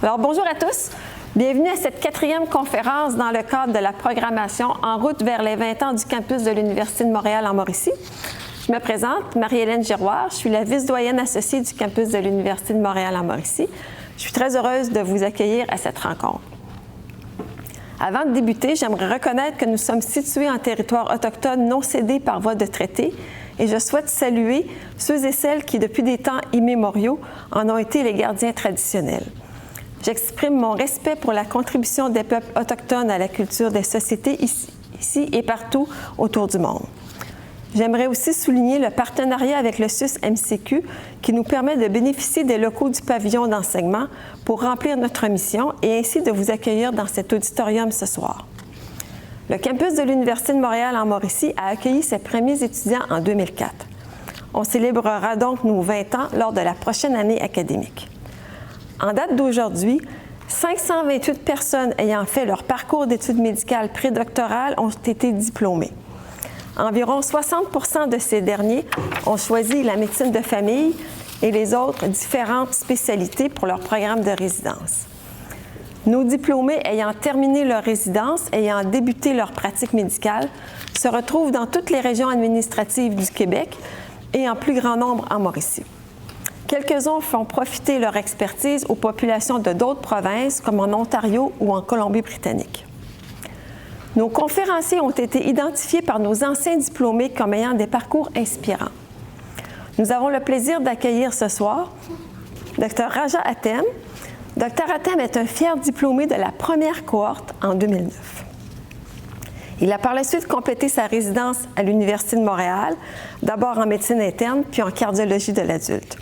Alors, bonjour à tous. Bienvenue à cette 4e conférence dans le cadre de la programmation En route vers les 20 ans du campus de l'Université de Montréal en Mauricie. Je me présente, Marie-Hélène Giroir. Je suis la vice-doyenne associée du campus de l'Université de Montréal en Mauricie. Je suis très heureuse de vous accueillir à cette rencontre. Avant de débuter, j'aimerais reconnaître que nous sommes situés en territoire autochtone non cédé par voie de traité et je souhaite saluer ceux et celles qui, depuis des temps immémoriaux, en ont été les gardiens traditionnels. J'exprime mon respect pour la contribution des peuples autochtones à la culture des sociétés ici et partout autour du monde. J'aimerais aussi souligner le partenariat avec le SUS-MCQ qui nous permet de bénéficier des locaux du pavillon d'enseignement pour remplir notre mission et ainsi de vous accueillir dans cet auditorium ce soir. Le campus de l'Université de Montréal en Mauricie a accueilli ses premiers étudiants en 2004. On célébrera donc nos 20 ans lors de la prochaine année académique. En date d'aujourd'hui, 528 personnes ayant fait leur parcours d'études médicales prédoctorales ont été diplômées. Environ 60% de ces derniers ont choisi la médecine de famille et les autres différentes spécialités pour leur programme de résidence. Nos diplômés ayant terminé leur résidence, ayant débuté leur pratique médicale, se retrouvent dans toutes les régions administratives du Québec et en plus grand nombre en Mauricie. Quelques-uns font profiter leur expertise aux populations de d'autres provinces, comme en Ontario ou en Colombie-Britannique. Nos conférenciers ont été identifiés par nos anciens diplômés comme ayant des parcours inspirants. Nous avons le plaisir d'accueillir ce soir Dr Raja Atem. Dr Atem est un fier diplômé de la première cohorte en 2009. Il a par la suite complété sa résidence à l'Université de Montréal, d'abord en médecine interne, puis en cardiologie de l'adulte.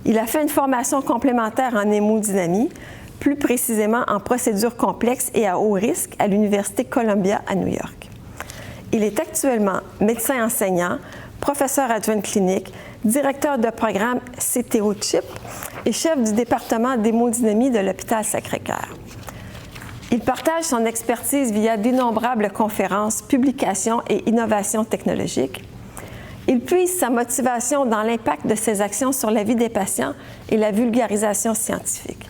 Il a fait une formation complémentaire en hémodynamie, plus précisément en procédures complexes et à haut risque à l'Université Columbia à New York. Il est actuellement médecin enseignant, professeur adjoint clinique, directeur de programme CTO-CHIP et chef du département d'hémodynamie de l'hôpital Sacré-Cœur. Il partage son expertise via d'innombrables conférences, publications et innovations technologiques. Il puise sa motivation dans l'impact de ses actions sur la vie des patients et la vulgarisation scientifique.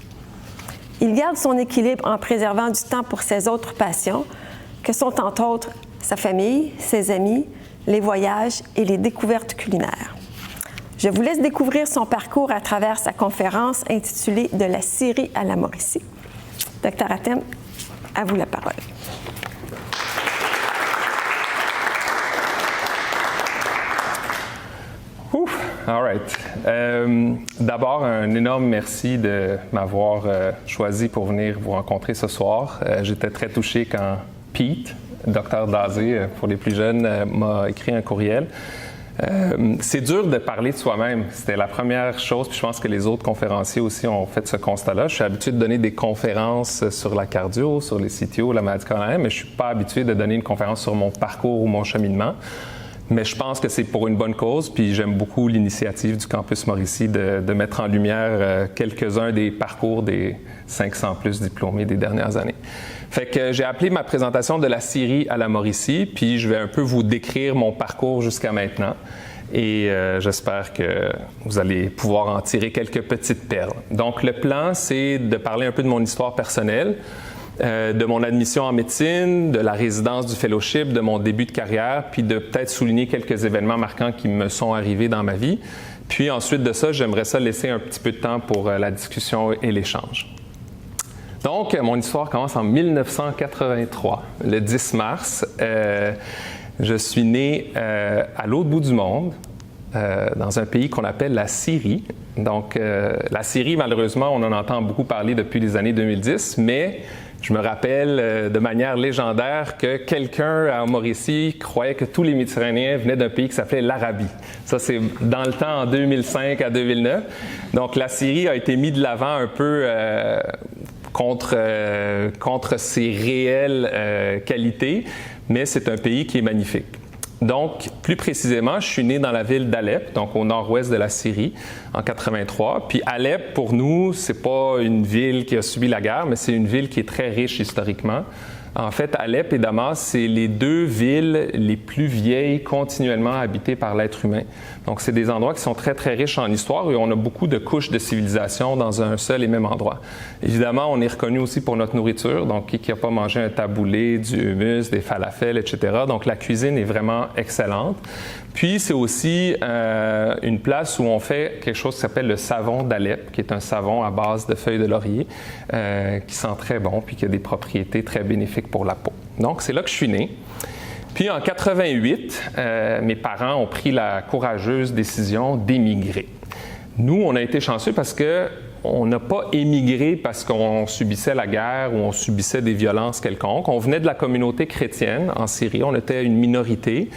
Il garde son équilibre en préservant du temps pour ses autres passions, que sont entre autres sa famille, ses amis, les voyages et les découvertes culinaires. Je vous laisse découvrir son parcours à travers sa conférence intitulée « De la Syrie à la Mauricie ». Dr Atem, à vous la parole. All right. D'abord, un énorme merci de m'avoir choisi pour venir vous rencontrer ce soir. J'étais très touché quand Pete, Dr Dazé, pour les plus jeunes, m'a écrit un courriel. C'est dur de parler de soi-même. C'était la première chose, puis je pense que les autres conférenciers aussi ont fait ce constat-là. Je suis habitué de donner des conférences sur la cardio, sur les CTO, la maladie coronarienne, mais je ne suis pas habitué de donner une conférence sur mon parcours ou mon cheminement. Mais je pense que c'est pour une bonne cause, puis j'aime beaucoup l'initiative du Campus Mauricie de mettre en lumière quelques-uns des parcours des 500 plus diplômés des dernières années. Fait que j'ai appelé ma présentation de la Syrie à la Mauricie, puis je vais un peu vous décrire mon parcours jusqu'à maintenant. Et j'espère que vous allez pouvoir en tirer quelques petites perles. Donc le plan, c'est de parler un peu de mon histoire personnelle, de mon admission en médecine, de la résidence du fellowship, de mon début de carrière, puis de peut-être souligner quelques événements marquants qui me sont arrivés dans ma vie. Puis ensuite de ça, j'aimerais ça laisser un petit peu de temps pour la discussion et l'échange. Donc, mon histoire commence en 1983, le 10 mars. Je suis né à l'autre bout du monde, dans un pays qu'on appelle la Syrie. Donc, la Syrie, malheureusement, on en entend beaucoup parler depuis les années 2010, mais je me rappelle de manière légendaire que quelqu'un à Mauricie croyait que tous les Méditerranéens venaient d'un pays qui s'appelait l'Arabie. Ça, c'est dans le temps en 2005 à 2009. Donc, la Syrie a été mise de l'avant un peu contre ses réelles qualités, mais c'est un pays qui est magnifique. Donc, plus précisément, je suis né dans la ville d'Alep, donc au nord-ouest de la Syrie, en 83. Puis Alep, pour nous, c'est pas une ville qui a subi la guerre, mais c'est une ville qui est très riche historiquement. En fait, Alep et Damas, c'est les deux villes les plus vieilles continuellement habitées par l'être humain. Donc, c'est des endroits qui sont très, très riches en histoire et on a beaucoup de couches de civilisation dans un seul et même endroit. Évidemment, on est reconnu aussi pour notre nourriture. Donc, qui n'a pas mangé un taboulé, du hummus, des falafels, etc. Donc, la cuisine est vraiment excellente. Puis, c'est aussi une place où on fait quelque chose qui s'appelle le savon d'Alep, qui est un savon à base de feuilles de laurier, qui sent très bon puis qui a des propriétés très bénéfiques pour la peau. Donc, c'est là que je suis né. Puis, en 88, mes parents ont pris la courageuse décision d'émigrer. Nous, on a été chanceux parce que on n'a pas émigré parce qu'on subissait la guerre ou on subissait des violences quelconques. On venait de la communauté chrétienne en Syrie, on était une minorité.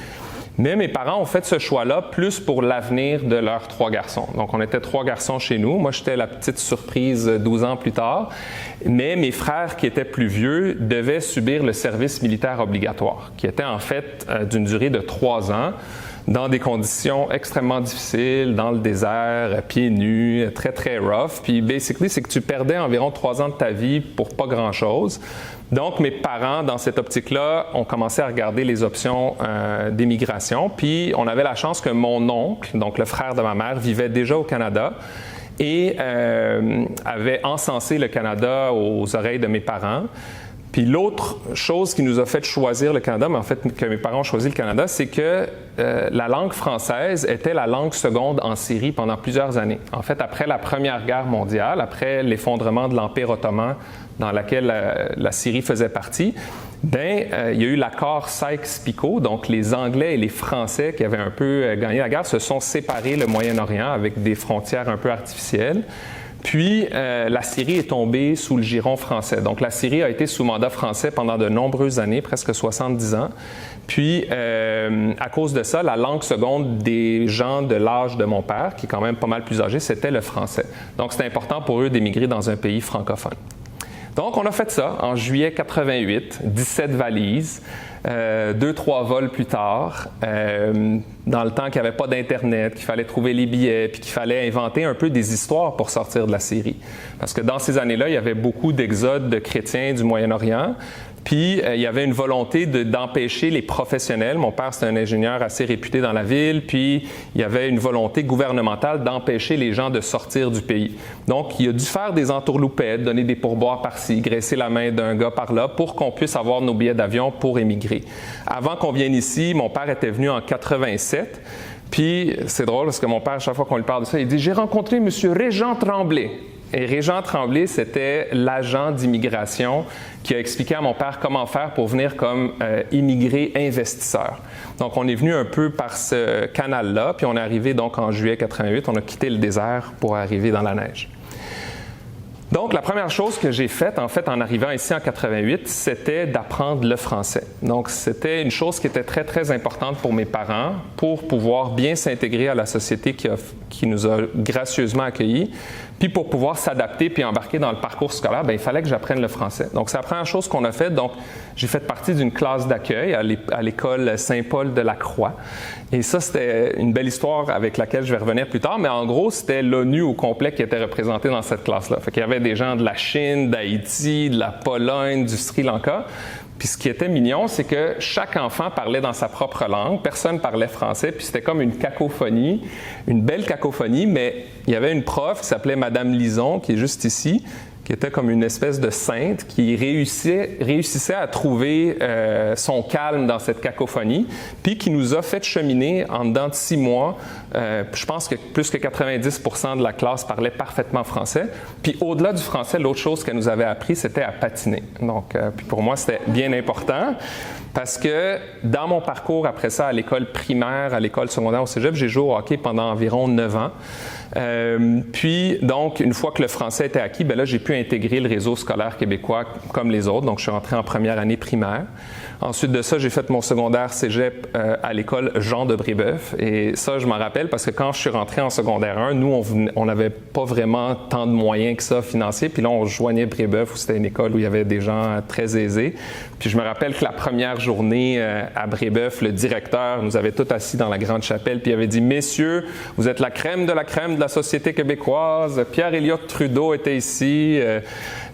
Mais mes parents ont fait ce choix-là plus pour l'avenir de leurs 3 garçons. Donc, on était 3 garçons chez nous. Moi, j'étais la petite surprise 12 ans plus tard. Mais mes frères, qui étaient plus vieux, devaient subir le service militaire obligatoire, qui était en fait d'une durée de 3 ans, dans des conditions extrêmement difficiles, dans le désert, pieds nus, très, très rough. Puis, basically, c'est que tu perdais environ 3 ans de ta vie pour pas grand-chose. Donc, mes parents, dans cette optique-là, ont commencé à regarder les options d'émigration. Puis, on avait la chance que mon oncle, donc le frère de ma mère, vivait déjà au Canada et avait encensé le Canada aux oreilles de mes parents. Puis l'autre chose qui nous a fait choisir le Canada, mais en fait que mes parents ont choisi le Canada, c'est que la langue française était la langue seconde en Syrie pendant plusieurs années. En fait, après la Première Guerre mondiale, après l'effondrement de l'Empire ottoman dans lequel la Syrie faisait partie, il y a eu l'accord Sykes-Picot, donc les Anglais et les Français qui avaient un peu gagné la guerre se sont séparés le Moyen-Orient avec des frontières un peu artificielles. Puis, la Syrie est tombée sous le giron français. Donc, la Syrie a été sous mandat français pendant de nombreuses années, presque 70 ans. Puis, à cause de ça, la langue seconde des gens de l'âge de mon père, qui est quand même pas mal plus âgé, c'était le français. Donc, c'était important pour eux d'émigrer dans un pays francophone. Donc, on a fait ça en juillet 88, 17 valises. 2-3 vols plus tard, dans le temps qu'il n'y avait pas d'Internet, qu'il fallait trouver les billets, puis qu'il fallait inventer un peu des histoires pour sortir de la Syrie. Parce que dans ces années-là, il y avait beaucoup d'exodes de chrétiens du Moyen-Orient. Puis, il y avait une volonté d'empêcher les professionnels. Mon père, c'était un ingénieur assez réputé dans la ville. Puis, il y avait une volonté gouvernementale d'empêcher les gens de sortir du pays. Donc, il a dû faire des entourloupettes, donner des pourboires par-ci, graisser la main d'un gars par-là pour qu'on puisse avoir nos billets d'avion pour émigrer. Avant qu'on vienne ici, mon père était venu en 87. Puis, c'est drôle parce que mon père, à chaque fois qu'on lui parle de ça, il dit « J'ai rencontré M. Régent Tremblay ». Et Régent Tremblay, c'était l'agent d'immigration qui a expliqué à mon père comment faire pour venir comme immigré investisseur. Donc, on est venu un peu par ce canal-là, puis on est arrivé donc en juillet 88, on a quitté le désert pour arriver dans la neige. Donc, la première chose que j'ai faite, en fait, en arrivant ici en 88, c'était d'apprendre le français. Donc, c'était une chose qui était très, très importante pour mes parents pour pouvoir bien s'intégrer à la société qui nous a gracieusement accueillis. Puis pour pouvoir s'adapter puis embarquer dans le parcours scolaire, il fallait que j'apprenne le français. Donc, c'est la première chose qu'on a faite. Donc, j'ai fait partie d'une classe d'accueil à l'école Saint-Paul de la Croix. Et ça, c'était une belle histoire avec laquelle je vais revenir plus tard. Mais en gros, c'était l'ONU au complet qui était représenté dans cette classe-là. Fait qu'il y avait des gens de la Chine, d'Haïti, de la Pologne, du Sri Lanka. Puis ce qui était mignon, c'est que chaque enfant parlait dans sa propre langue, personne parlait français, puis c'était comme une cacophonie, une belle cacophonie, mais il y avait une prof qui s'appelait Madame Lison, qui est juste ici, qui était comme une espèce de sainte, qui réussissait à trouver son calme dans cette cacophonie, puis qui nous a fait cheminer en dedans de 6 mois. Je pense que plus que 90% de la classe parlait parfaitement français. Puis au-delà du français, l'autre chose qu'elle nous avait appris, c'était à patiner. Donc, puis pour moi, c'était bien important. Parce que dans mon parcours après ça, à l'école primaire, à l'école secondaire, au cégep, j'ai joué au hockey pendant environ 9 ans. Puis, donc, une fois que le français était acquis, là, j'ai pu intégrer le réseau scolaire québécois comme les autres. Donc, je suis rentré en première année primaire. Ensuite de ça, j'ai fait mon secondaire cégep à l'école Jean de Brébeuf. Et ça, je m'en rappelle parce que quand je suis rentré en secondaire 1, nous, on n'avait pas vraiment tant de moyens que ça financiers. Puis là, on joignait Brébeuf où c'était une école où il y avait des gens très aisés. Puis je me rappelle que la première journée à Brébeuf, le directeur nous avait tous assis dans la grande chapelle puis il avait dit « Messieurs, vous êtes la crème de la Société québécoise, Pierre-Éliott Trudeau était ici,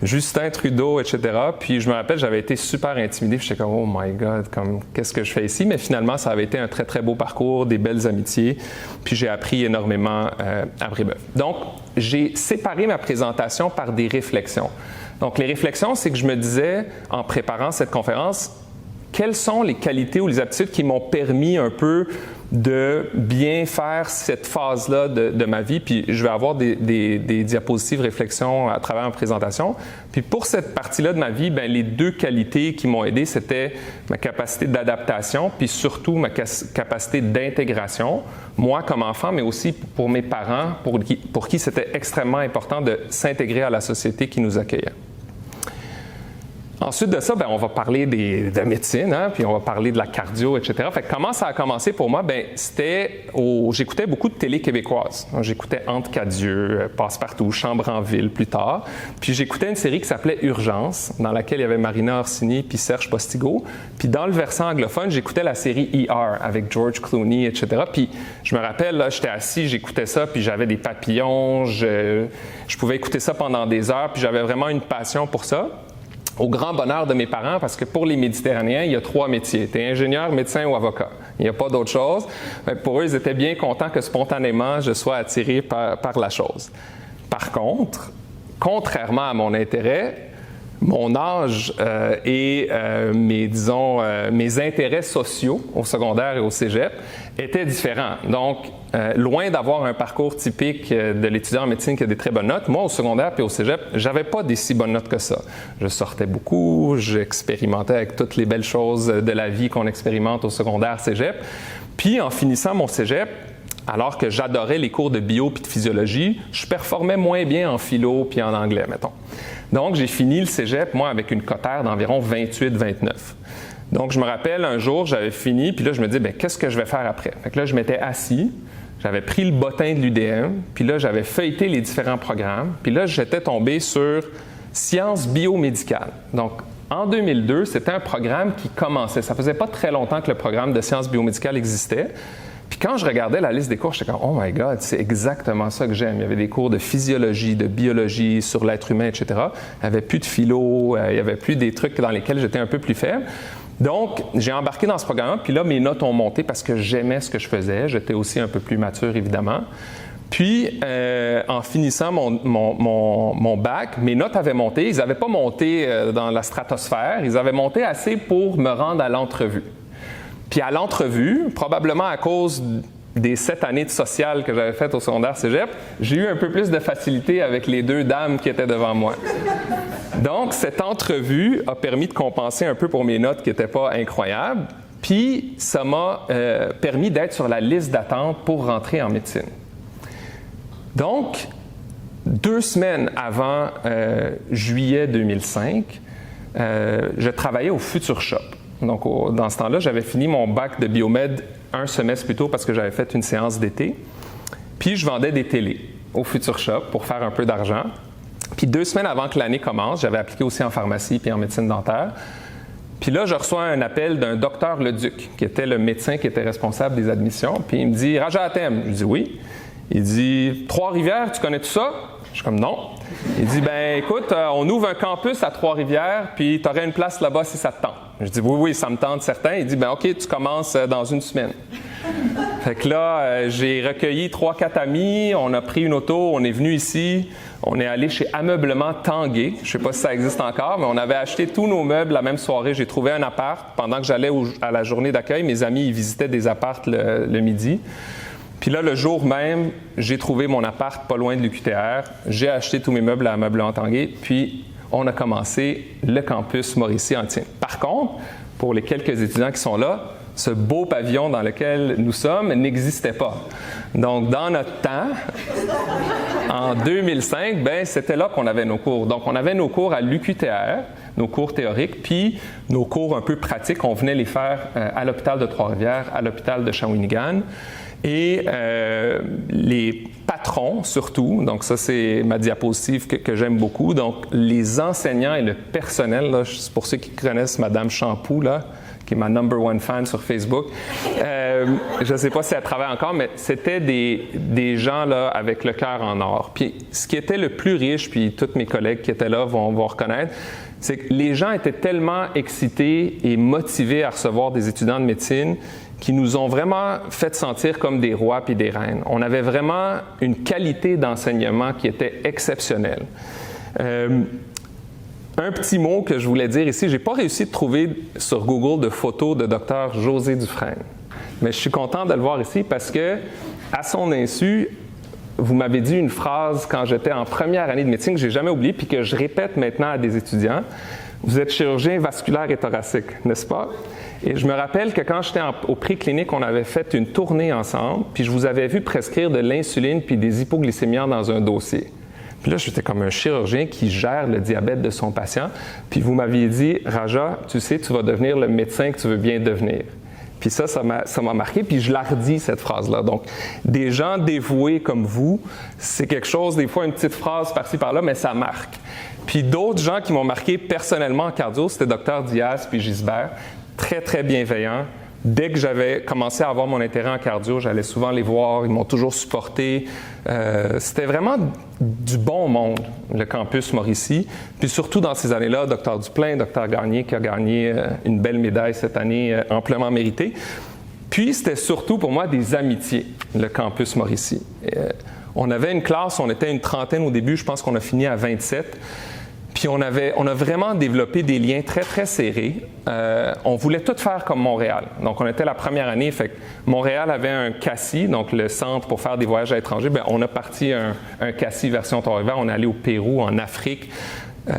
Justin Trudeau, etc. Puis je me rappelle, j'avais été super intimidé. J'étais comme, oh my God, qu'est-ce que je fais ici? Mais finalement, ça avait été un très, très beau parcours, des belles amitiés. Puis j'ai appris énormément à Brébeuf. Donc, j'ai séparé ma présentation par des réflexions. Donc, les réflexions, c'est que je me disais, en préparant cette conférence, quelles sont les qualités ou les aptitudes qui m'ont permis un peu de bien faire cette phase-là de ma vie. Puis je vais avoir des diapositives réflexions à travers ma présentation. Puis pour cette partie-là de ma vie, bien, les deux qualités qui m'ont aidé, c'était ma capacité d'adaptation, puis surtout ma capacité d'intégration, moi comme enfant, mais aussi pour mes parents, pour qui c'était extrêmement important de s'intégrer à la société qui nous accueillait. Ensuite de ça, bien, on va parler de médecine, hein, puis on va parler de la cardio, etc. Fait que comment ça a commencé pour moi? Bien, j'écoutais beaucoup de télé québécoise. J'écoutais Entre Cadieux, Passe-Partout, Chambre en ville plus tard. Puis j'écoutais une série qui s'appelait Urgence, dans laquelle il y avait Marina Orsini puis Serge Postigo. Puis dans le versant anglophone, j'écoutais la série ER avec George Clooney, etc. Puis je me rappelle, là, j'étais assis, j'écoutais ça, puis j'avais des papillons, je pouvais écouter ça pendant des heures, puis j'avais vraiment une passion pour ça. Au grand bonheur de mes parents, parce que pour les Méditerranéens, il y a 3 métiers. Tu es ingénieur, médecin ou avocat. Il n'y a pas d'autre chose. Pour eux, ils étaient bien contents que spontanément, je sois attiré par la chose. Par contre, contrairement à mon intérêt, mon âge et mes intérêts sociaux au secondaire et au cégep étaient différents. Donc, loin d'avoir un parcours typique de l'étudiant en médecine qui a des très bonnes notes, moi, au secondaire et au cégep, j'avais pas des si bonnes notes que ça. Je sortais beaucoup, j'expérimentais avec toutes les belles choses de la vie qu'on expérimente au secondaire, cégep. Puis, en finissant mon cégep, alors que j'adorais les cours de bio puis de physiologie, je performais moins bien en philo puis en anglais, mettons. Donc, j'ai fini le cégep, moi, avec une cotère d'environ 28-29. Donc, je me rappelle, un jour, j'avais fini, puis là, je me dis, bien, qu'est-ce que je vais faire après? Fait que là, je m'étais assis, j'avais pris le bottin de l'UDM, puis là, j'avais feuilleté les différents programmes, puis là, j'étais tombé sur sciences biomédicales. Donc, en 2002, c'était un programme qui commençait. Ça faisait pas très longtemps que le programme de sciences biomédicales existait. Puis quand je regardais la liste des cours, j'étais comme « Oh my God, c'est exactement ça que j'aime ». Il y avait des cours de physiologie, de biologie, sur l'être humain, etc. Il n'y avait plus de philo, il n'y avait plus des trucs dans lesquels j'étais un peu plus faible. Donc, j'ai embarqué dans ce programme, puis là, mes notes ont monté parce que j'aimais ce que je faisais. J'étais aussi un peu plus mature, évidemment. Puis, en finissant mon bac, mes notes avaient monté. Ils n'avaient pas monté dans la stratosphère. Ils avaient monté assez pour me rendre à l'entrevue. Puis à l'entrevue, probablement à cause des 7 années de social que j'avais faites au secondaire cégep, j'ai eu un peu plus de facilité avec les 2 dames qui étaient devant moi. Donc, cette entrevue a permis de compenser un peu pour mes notes qui n'étaient pas incroyables, puis ça m'a permis d'être sur la liste d'attente pour rentrer en médecine. Donc, 2 semaines avant juillet 2005, je travaillais au Futur Shop. Donc, dans ce temps-là, j'avais fini mon bac de biomède un semestre plus tôt parce que j'avais fait une séance d'été. Puis, je vendais des télés au Futur Shop pour faire un peu d'argent. Puis, 2 semaines avant que l'année commence, j'avais appliqué aussi en pharmacie puis en médecine dentaire. Puis là, je reçois un appel d'un docteur Leduc, qui était le médecin qui était responsable des admissions. Puis, il me dit « Raja Atem ». Je dis « Oui ». Il dit « Trois-Rivières, tu connais tout ça ?» Je suis comme « Non ». Il dit « Ben écoute, on ouvre un campus à Trois-Rivières, puis tu aurais une place là-bas si ça te tente. » Je dis « Oui, ça me tente certain. » Il dit « Ben OK, tu commences dans 1 semaine. » Fait que là, j'ai recueilli 3-4 amis, on a pris une auto, on est venu ici, on est allé chez Ameublement Tanguay. Je sais pas si ça existe encore, mais on avait acheté tous nos meubles la même soirée. J'ai trouvé un appart. Pendant que j'allais à la journée d'accueil, mes amis ils visitaient des apparts le midi. Puis là, le jour même, j'ai trouvé mon appart pas loin de l'UQTR. J'ai acheté tous mes meubles à Ameublement Tanguay, puis on a commencé le campus Mauricie-Antienne. Par contre, pour les quelques étudiants qui sont là, ce beau pavillon dans lequel nous sommes n'existait pas. Donc, dans notre temps, en 2005, ben c'était là qu'on avait nos cours. Donc, on avait nos cours à l'UQTR, nos cours théoriques, puis nos cours un peu pratiques, on venait les faire à l'hôpital de Trois-Rivières, à l'hôpital de Shawinigan. Et les patrons, surtout, donc ça c'est ma diapositive que j'aime beaucoup, donc les enseignants et le personnel, là, pour ceux qui connaissent Madame Champoux, là, qui est ma #1 fan sur Facebook, je ne sais pas si elle travaille encore, mais c'était des gens là avec le cœur en or. Puis ce qui était le plus riche, puis tous mes collègues qui étaient là vont reconnaître, c'est que les gens étaient tellement excités et motivés à recevoir des étudiants de médecine qui nous ont vraiment fait sentir comme des rois puis des reines. On avait vraiment une qualité d'enseignement qui était exceptionnelle. Un petit mot que je voulais dire ici, je n'ai pas réussi de trouver sur Google de photos de Dr José Dufresne. Mais je suis content de le voir ici parce que, à son insu, vous m'avez dit une phrase quand j'étais en première année de médecine que je n'ai jamais oubliée puis que je répète maintenant à des étudiants. Vous êtes chirurgien vasculaire et thoracique, n'est-ce pas? Et je me rappelle que quand j'étais au préclinique, on avait fait une tournée ensemble, puis je vous avais vu prescrire de l'insuline puis des hypoglycémiants dans un dossier. Puis là, j'étais comme un chirurgien qui gère le diabète de son patient. Puis vous m'aviez dit, Raja, tu sais, tu vas devenir le médecin que tu veux bien devenir. Puis ça m'a marqué, puis je la redis, cette phrase-là. Donc, des gens dévoués comme vous, c'est quelque chose, des fois, une petite phrase par-ci, par-là, mais ça marque. Puis d'autres gens qui m'ont marqué personnellement en cardio, c'était Dr Diaz puis Gisbert, très, très bienveillants. Dès que j'avais commencé à avoir mon intérêt en cardio, j'allais souvent les voir, ils m'ont toujours supporté. C'était vraiment du bon monde, le campus Mauricie. Puis surtout dans ces années-là, Dr Duplain, Dr Gagné, qui a gagné une belle médaille cette année, amplement méritée. Puis c'était surtout pour moi des amitiés, le campus Mauricie. On avait une classe, on était une trentaine au début, je pense qu'on a fini à 27. Puis on a vraiment développé des liens très, très serrés. On voulait tout faire comme Montréal. Donc, on était la première année. Fait que Montréal avait un CACI, donc le centre pour faire des voyages à l'étranger. Bien, on a parti un CACI version Trois-Rivières. On est allé au Pérou, en Afrique.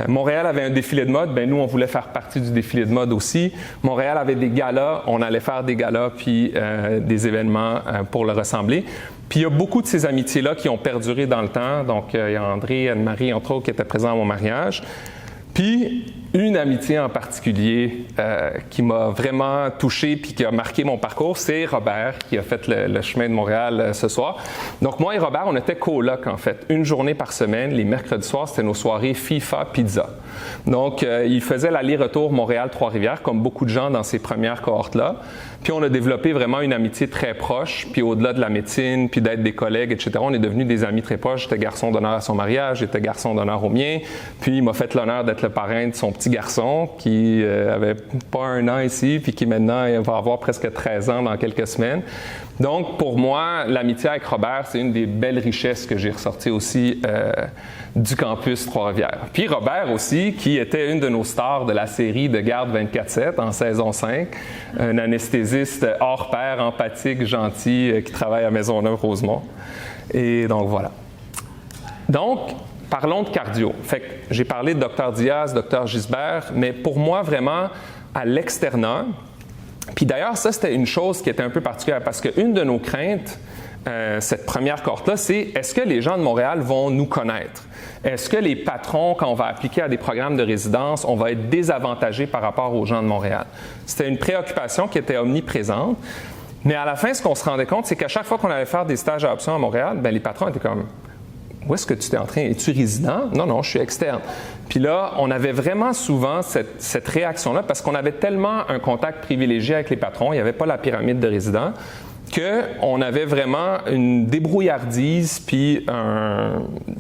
Montréal avait un défilé de mode. Bien, nous, on voulait faire partie du défilé de mode aussi. Montréal avait des galas. On allait faire des galas puis des événements pour le ressembler. Puis il y a beaucoup de ces amitiés-là qui ont perduré dans le temps. Donc, il y a André, Anne-Marie, entre autres, qui étaient présents à mon mariage. Puis, une amitié en particulier qui m'a vraiment touché puis qui a marqué mon parcours, c'est Robert, qui a fait le chemin de Montréal ce soir. Donc, moi et Robert, on était colocs, en fait. Une journée par semaine, les mercredis soirs, c'était nos soirées FIFA Pizza. Donc, il faisait l'aller-retour Montréal-Trois-Rivières, comme beaucoup de gens dans ces premières cohortes-là. Puis, on a développé vraiment une amitié très proche. Puis, au-delà de la médecine, puis d'être des collègues, etc., on est devenus des amis très proches. J'étais garçon d'honneur à son mariage, j'étais garçon d'honneur au mien. Puis, il m'a fait l'honneur d'être le parrain de son petit garçon qui avait pas un an ici, puis qui maintenant va avoir presque 13 ans dans quelques semaines. Donc, pour moi, l'amitié avec Robert, c'est une des belles richesses que j'ai ressorties aussi du campus Trois-Rivières. Puis Robert aussi, qui était une de nos stars de la série de Garde 24/7 en saison 5, un anesthésiste hors pair, empathique, gentil, qui travaille à Maisonneuve-Rosemont. Et donc, voilà. Donc, parlons de cardio. Fait que j'ai parlé de Dr Diaz, Dr Gisbert, mais pour moi, vraiment, à l'externat, puis d'ailleurs, ça, c'était une chose qui était un peu particulière parce qu'une de nos craintes, cette première cohorte-là, c'est est-ce que les gens de Montréal vont nous connaître? Est-ce que les patrons, quand on va appliquer à des programmes de résidence, on va être désavantagés par rapport aux gens de Montréal? C'était une préoccupation qui était omniprésente. Mais à la fin, ce qu'on se rendait compte, c'est qu'à chaque fois qu'on allait faire des stages à option à Montréal, bien, les patrons étaient comme « Où est-ce que tu t'es en train? Es-tu résident? » « Non, non, je suis externe. » Puis là, on avait vraiment souvent cette réaction-là parce qu'on avait tellement un contact privilégié avec les patrons, il n'y avait pas la pyramide de résidents, qu'on avait vraiment une débrouillardise puis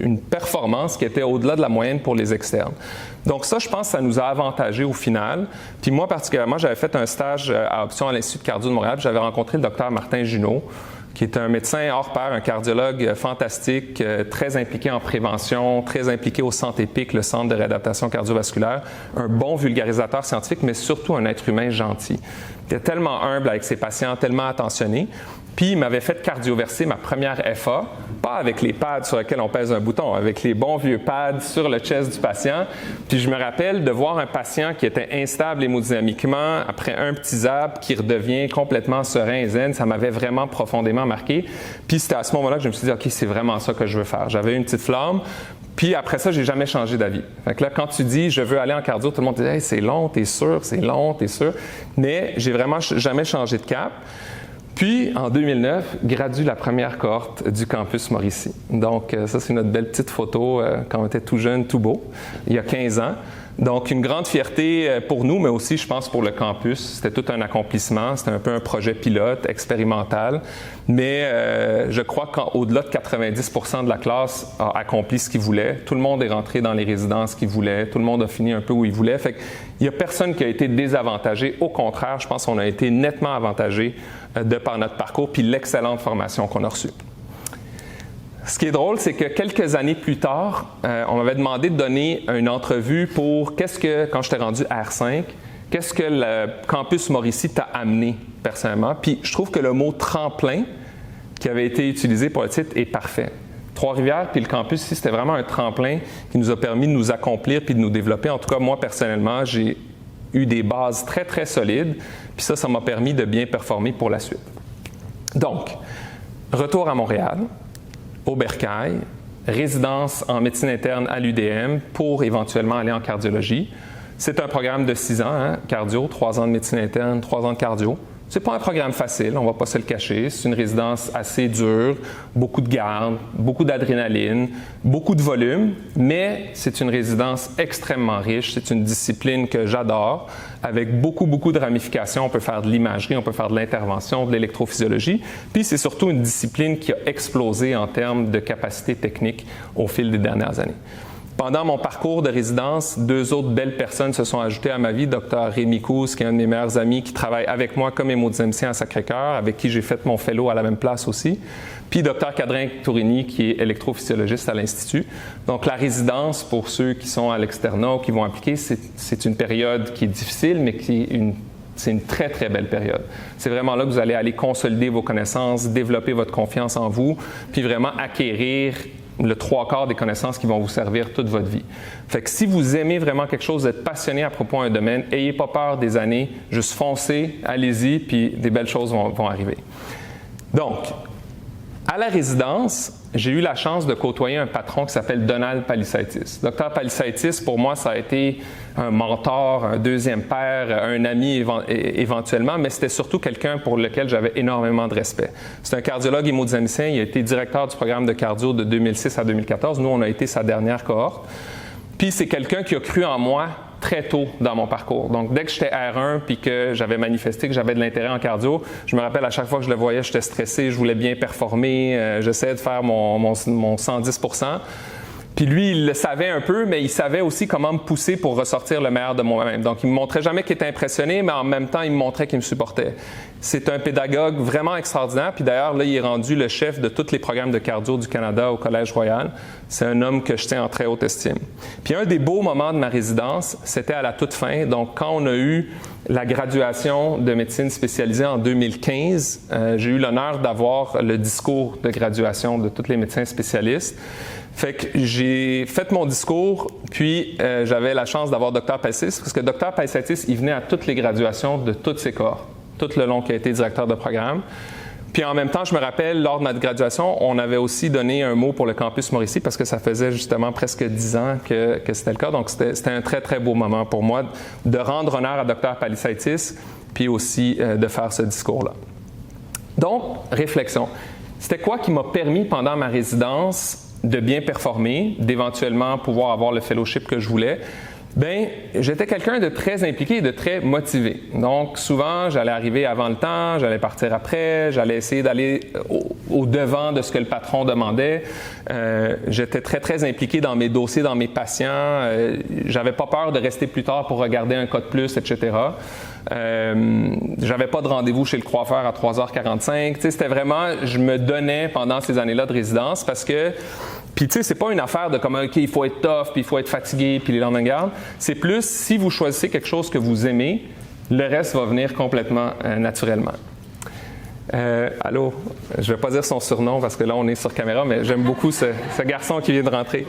une performance qui était au-delà de la moyenne pour les externes. Donc ça, je pense que ça nous a avantagés au final. Puis moi, particulièrement, j'avais fait un stage à option à l'Institut de cardio de Montréal, puis j'avais rencontré le docteur Martin Junot, qui est un médecin hors pair, un cardiologue fantastique, très impliqué en prévention, très impliqué au Centre EPIC, le Centre de réadaptation cardiovasculaire, un bon vulgarisateur scientifique, mais surtout un être humain gentil. Il était tellement humble avec ses patients, tellement attentionné. Puis, il m'avait fait cardioverser ma première FA, pas avec les pads sur lesquels on pèse un bouton, avec les bons vieux pads sur le chest du patient. Puis, je me rappelle de voir un patient qui était instable hémodynamiquement après un petit zap qui redevient complètement serein et zen. Ça m'avait vraiment profondément marqué. Puis, c'était à ce moment-là que je me suis dit, OK, c'est vraiment ça que je veux faire. J'avais une petite flamme. Puis après ça, j'ai jamais changé d'avis. Fait que là, quand tu dis « je veux aller en cardio », tout le monde dit « hey, c'est long, t'es sûr, c'est long, t'es sûr ». Mais j'ai vraiment jamais changé de cap. Puis, en 2009, gradue la première cohorte du campus Mauricie. Donc, ça, c'est notre belle petite photo quand on était tout jeune, tout beau, il y a 15 ans. Donc, une grande fierté pour nous, mais aussi, je pense, pour le campus. C'était tout un accomplissement. C'était un peu un projet pilote, expérimental. Mais je crois qu'au-delà de 90% de la classe a accompli ce qu'il voulait. Tout le monde est rentré dans les résidences qu'il voulait. Tout le monde a fini un peu où il voulait. Fait qu'il n'y a personne qui a été désavantagé. Au contraire, je pense qu'on a été nettement avantagé de par notre parcours puis l'excellente formation qu'on a reçue. Ce qui est drôle, c'est que quelques années plus tard, on m'avait demandé de donner une entrevue pour quand j'étais rendu R5, qu'est-ce que le campus Mauricie t'a amené personnellement. Puis je trouve que le mot tremplin qui avait été utilisé pour le titre est parfait. Trois-Rivières puis le campus ici, c'était vraiment un tremplin qui nous a permis de nous accomplir puis de nous développer. En tout cas, moi, personnellement, j'ai eu des bases très, très solides. Puis ça m'a permis de bien performer pour la suite. Donc, retour à Montréal, au Bercail, résidence en médecine interne à l'UDM pour éventuellement aller en cardiologie. C'est un programme de 6 ans, cardio, 3 ans de médecine interne, 3 ans de cardio. C'est pas un programme facile, on va pas se le cacher. C'est une résidence assez dure, beaucoup de garde, beaucoup d'adrénaline, beaucoup de volume, mais c'est une résidence extrêmement riche. C'est une discipline que j'adore, avec beaucoup de ramifications. On peut faire de l'imagerie, on peut faire de l'intervention, de l'électrophysiologie. Puis c'est surtout une discipline qui a explosé en termes de capacité technique au fil des dernières années. Pendant mon parcours de résidence, 2 autres belles personnes se sont ajoutées à ma vie. Dr Rémi Couze, qui est un de mes meilleurs amis, qui travaille avec moi comme hémodynamicien à Sacré-Cœur, avec qui j'ai fait mon fellow à la même place aussi. Puis Dr Cadrin-Tourigny, qui est électrophysiologiste à l'Institut. Donc la résidence, pour ceux qui sont à l'externat ou qui vont appliquer, c'est une période qui est difficile, mais c'est une très, très belle période. C'est vraiment là que vous allez aller consolider vos connaissances, développer votre confiance en vous, puis vraiment acquérir le 3/4 des connaissances qui vont vous servir toute votre vie. Fait que si vous aimez vraiment quelque chose, vous êtes passionné à propos d'un domaine, n'ayez pas peur des années, juste foncez, allez-y, puis des belles choses vont arriver. Donc, à la résidence, j'ai eu la chance de côtoyer un patron qui s'appelle Donald Palisaitis. Dr Palisaitis, pour moi, ça a été un mentor, un deuxième père, un ami éventuellement, mais c'était surtout quelqu'un pour lequel j'avais énormément de respect. C'est un cardiologue hémodynamicien, il a été directeur du programme de cardio de 2006 à 2014. Nous, on a été sa dernière cohorte. Puis c'est quelqu'un qui a cru en moi très tôt dans mon parcours. Donc, dès que j'étais R1 puis que j'avais manifesté que j'avais de l'intérêt en cardio, je me rappelle à chaque fois que je le voyais, j'étais stressé, je voulais bien performer, j'essayais de faire mon 110%. Puis lui, il le savait un peu, mais il savait aussi comment me pousser pour ressortir le meilleur de moi-même. Donc, il me montrait jamais qu'il était impressionné, mais en même temps, il me montrait qu'il me supportait. C'est un pédagogue vraiment extraordinaire. Puis d'ailleurs, là, il est rendu le chef de tous les programmes de cardio du Canada au Collège Royal. C'est un homme que je tiens en très haute estime. Puis un des beaux moments de ma résidence, c'était à la toute fin. Donc, quand on a eu la graduation de médecine spécialisée en 2015, j'ai eu l'honneur d'avoir le discours de graduation de tous les médecins spécialistes. Fait que j'ai fait mon discours, puis j'avais la chance d'avoir Dr Palisaitis, parce que Dr Palisaitis, il venait à toutes les graduations de toutes ses cohortes, tout le long qu'il a été directeur de programme. Puis en même temps, je me rappelle, lors de notre graduation, on avait aussi donné un mot pour le campus Mauricie, parce que ça faisait justement presque 10 ans que c'était le cas. Donc c'était un très, très beau moment pour moi de rendre honneur à Dr Palisaitis, puis aussi de faire ce discours-là. Donc, réflexion. C'était quoi qui m'a permis pendant ma résidence de bien performer, d'éventuellement pouvoir avoir le fellowship que je voulais? Bien, j'étais quelqu'un de très impliqué et de très motivé. Donc, souvent, j'allais arriver avant le temps, j'allais partir après, j'allais essayer d'aller au devant de ce que le patron demandait. J'étais très, très impliqué dans mes dossiers, dans mes patients. J'avais pas peur de rester plus tard pour regarder un cas de plus, etc. J'avais pas de rendez-vous chez le coiffeur à 3h45. Tu sais, c'était vraiment, je me donnais pendant ces années-là de résidence parce que, puis tu sais, c'est pas une affaire de comme, OK, il faut être tough, puis il faut être fatigué, puis les lendemains de garde. C'est plus, si vous choisissez quelque chose que vous aimez, le reste va venir complètement naturellement. Allô, je vais pas dire son surnom parce que là, on est sur caméra, mais j'aime beaucoup ce garçon qui vient de rentrer.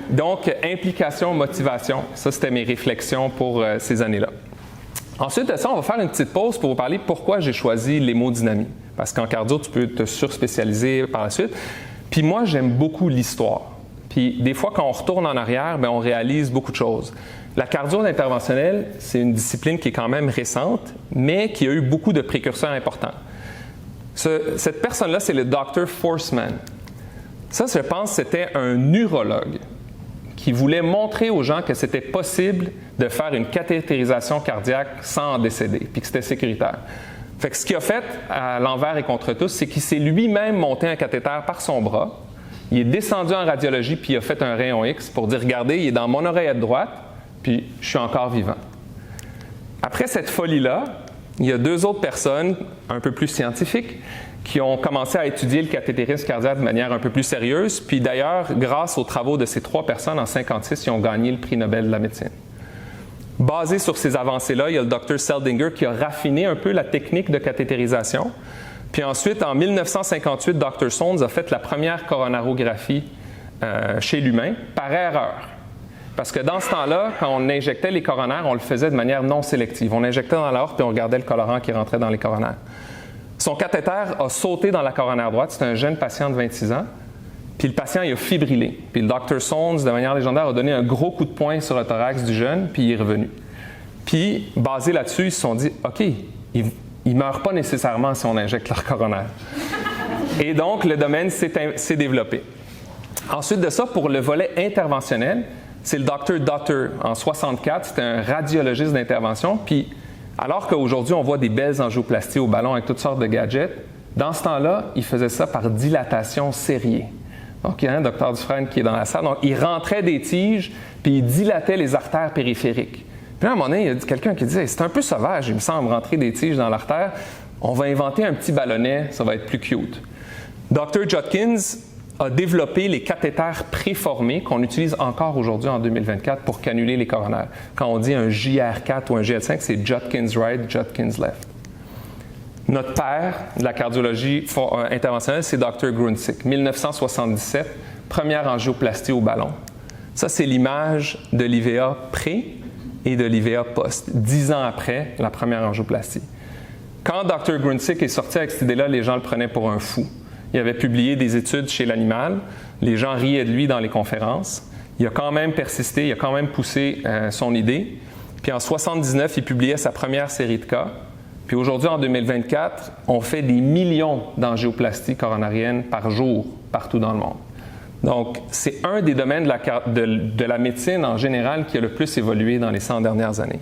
Donc, implication, motivation, ça, c'était mes réflexions pour ces années-là. Ensuite de ça, on va faire une petite pause pour vous parler pourquoi j'ai choisi l'hémodynamie. Parce qu'en cardio, tu peux te surspécialiser par la suite. Puis moi, j'aime beaucoup l'histoire. Puis des fois, quand on retourne en arrière, bien, on réalise beaucoup de choses. La cardio interventionnelle, c'est une discipline qui est quand même récente, mais qui a eu beaucoup de précurseurs importants. Cette personne-là, c'est le Dr. Forsman. Ça, je pense, c'était un urologue qui voulait montrer aux gens que c'était possible de faire une cathétérisation cardiaque sans en décéder, puis que c'était sécuritaire. Fait que ce qu'il a fait à l'envers et contre tous, c'est qu'il s'est lui-même monté un cathéter par son bras. Il est descendu en radiologie, puis il a fait un rayon X pour dire, regardez, il est dans mon oreillette droite, puis je suis encore vivant. Après cette folie-là, il y a 2 autres personnes, un peu plus scientifiques, qui ont commencé à étudier le cathétérisme cardiaque de manière un peu plus sérieuse. Puis d'ailleurs, grâce aux travaux de ces 3 personnes, en 1956, ils ont gagné le prix Nobel de la médecine. Basé sur ces avancées-là, il y a le Dr. Seldinger qui a raffiné un peu la technique de cathétérisation. Puis ensuite, en 1958, Dr. Soanes a fait la première coronarographie chez l'humain par erreur. Parce que dans ce temps-là, quand on injectait les coronaires, on le faisait de manière non sélective. On injectait dans l'aorte puis on regardait le colorant qui rentrait dans les coronaires. Son cathéter a sauté dans la coronaire droite. C'était un jeune patient de 26 ans. Puis le patient, il a fibrillé. Puis le Dr. Soanes, de manière légendaire, a donné un gros coup de poing sur le thorax du jeune, puis il est revenu. Puis, basé là-dessus, ils se sont dit, OK, ils ne meurent pas nécessairement si on injecte leur coronaire. Et donc, le domaine s'est développé. Ensuite de ça, pour le volet interventionnel, c'est le Dr. Dotter. En 1964, c'était un radiologiste d'intervention. Puis, alors qu'aujourd'hui, on voit des belles angioplasties au ballon avec toutes sortes de gadgets, dans ce temps-là, il faisait ça par dilatation serrée. Donc, il y a un docteur Dufresne qui est dans la salle. Donc, il rentrait des tiges, puis il dilatait les artères périphériques. Puis là, à un moment donné, il y a quelqu'un qui disait, c'est un peu sauvage, il me semble, rentrer des tiges dans l'artère. On va inventer un petit ballonnet, ça va être plus cute. Dr. Judkins a développé les cathéters préformés qu'on utilise encore aujourd'hui en 2024 pour cannuler les coronaires. Quand on dit un JR4 ou un GL5, c'est Judkins right, Judkins left. Notre père de la cardiologie interventionnelle, c'est Dr. Gruensick. 1977, première angioplastie au ballon. Ça, c'est l'image de l'IVA pré et de l'IVA post, 10 ans après la première angioplastie. Quand Dr. Gruensick est sorti avec cette idée-là, les gens le prenaient pour un fou. Il avait publié des études chez l'animal. Les gens riaient de lui dans les conférences. Il a quand même persisté, il a quand même poussé son idée. Puis en 1979, il publiait sa première série de cas. Puis aujourd'hui, en 2024, on fait des millions d'angioplasties coronariennes par jour, partout dans le monde. Donc, c'est un des domaines de la médecine en général qui a le plus évolué dans les 100 dernières années.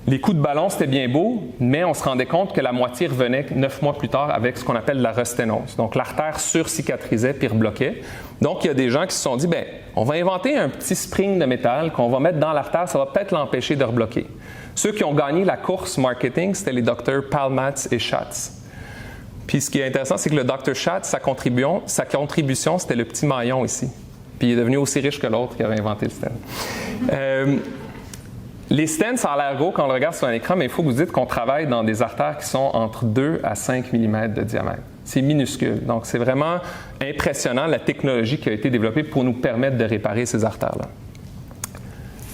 Les coups de ballon, c'était bien beau, mais on se rendait compte que la moitié revenait 9 mois plus tard avec ce qu'on appelle la resténose. Donc, l'artère surcicatrisait puis rebloquait. Donc, il y a des gens qui se sont dit, bien, on va inventer un petit spring de métal qu'on va mettre dans l'artère, ça va peut-être l'empêcher de rebloquer. Ceux qui ont gagné la course marketing, c'était les docteurs Palmatz et Schatz. Puis, ce qui est intéressant, c'est que le Dr. Schatz, sa contribution, c'était le petit maillon ici. Puis, il est devenu aussi riche que l'autre qui avait inventé le stent. Les stents, ça a l'air gros quand on le regarde sur un écran, mais il faut que vous dites qu'on travaille dans des artères qui sont entre 2 à 5 mm de diamètre. C'est minuscule. Donc, c'est vraiment impressionnant la technologie qui a été développée pour nous permettre de réparer ces artères-là.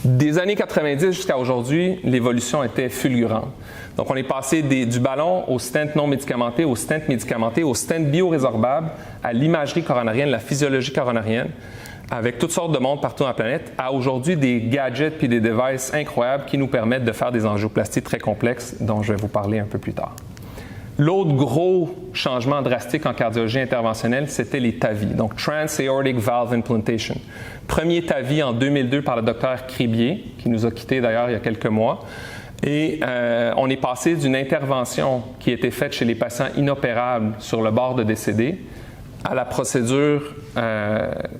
Des années 90 jusqu'à aujourd'hui, l'évolution était fulgurante. Donc, on est passé du ballon au stent non médicamenté, au stent médicamenté, au stent biorésorbable, à l'imagerie coronarienne, la physiologie coronarienne, avec toutes sortes de monde partout dans la planète, à aujourd'hui des gadgets puis des devices incroyables qui nous permettent de faire des angioplasties très complexes dont je vais vous parler un peu plus tard. L'autre gros changement drastique en cardiologie interventionnelle, c'était les TAVI, donc Trans-Aortic Valve Implantation. Premier TAVI en 2002 par le docteur Cribier, qui nous a quittés d'ailleurs il y a quelques mois. Et on est passé d'une intervention qui était faite chez les patients inopérables sur le bord de décéder à la procédure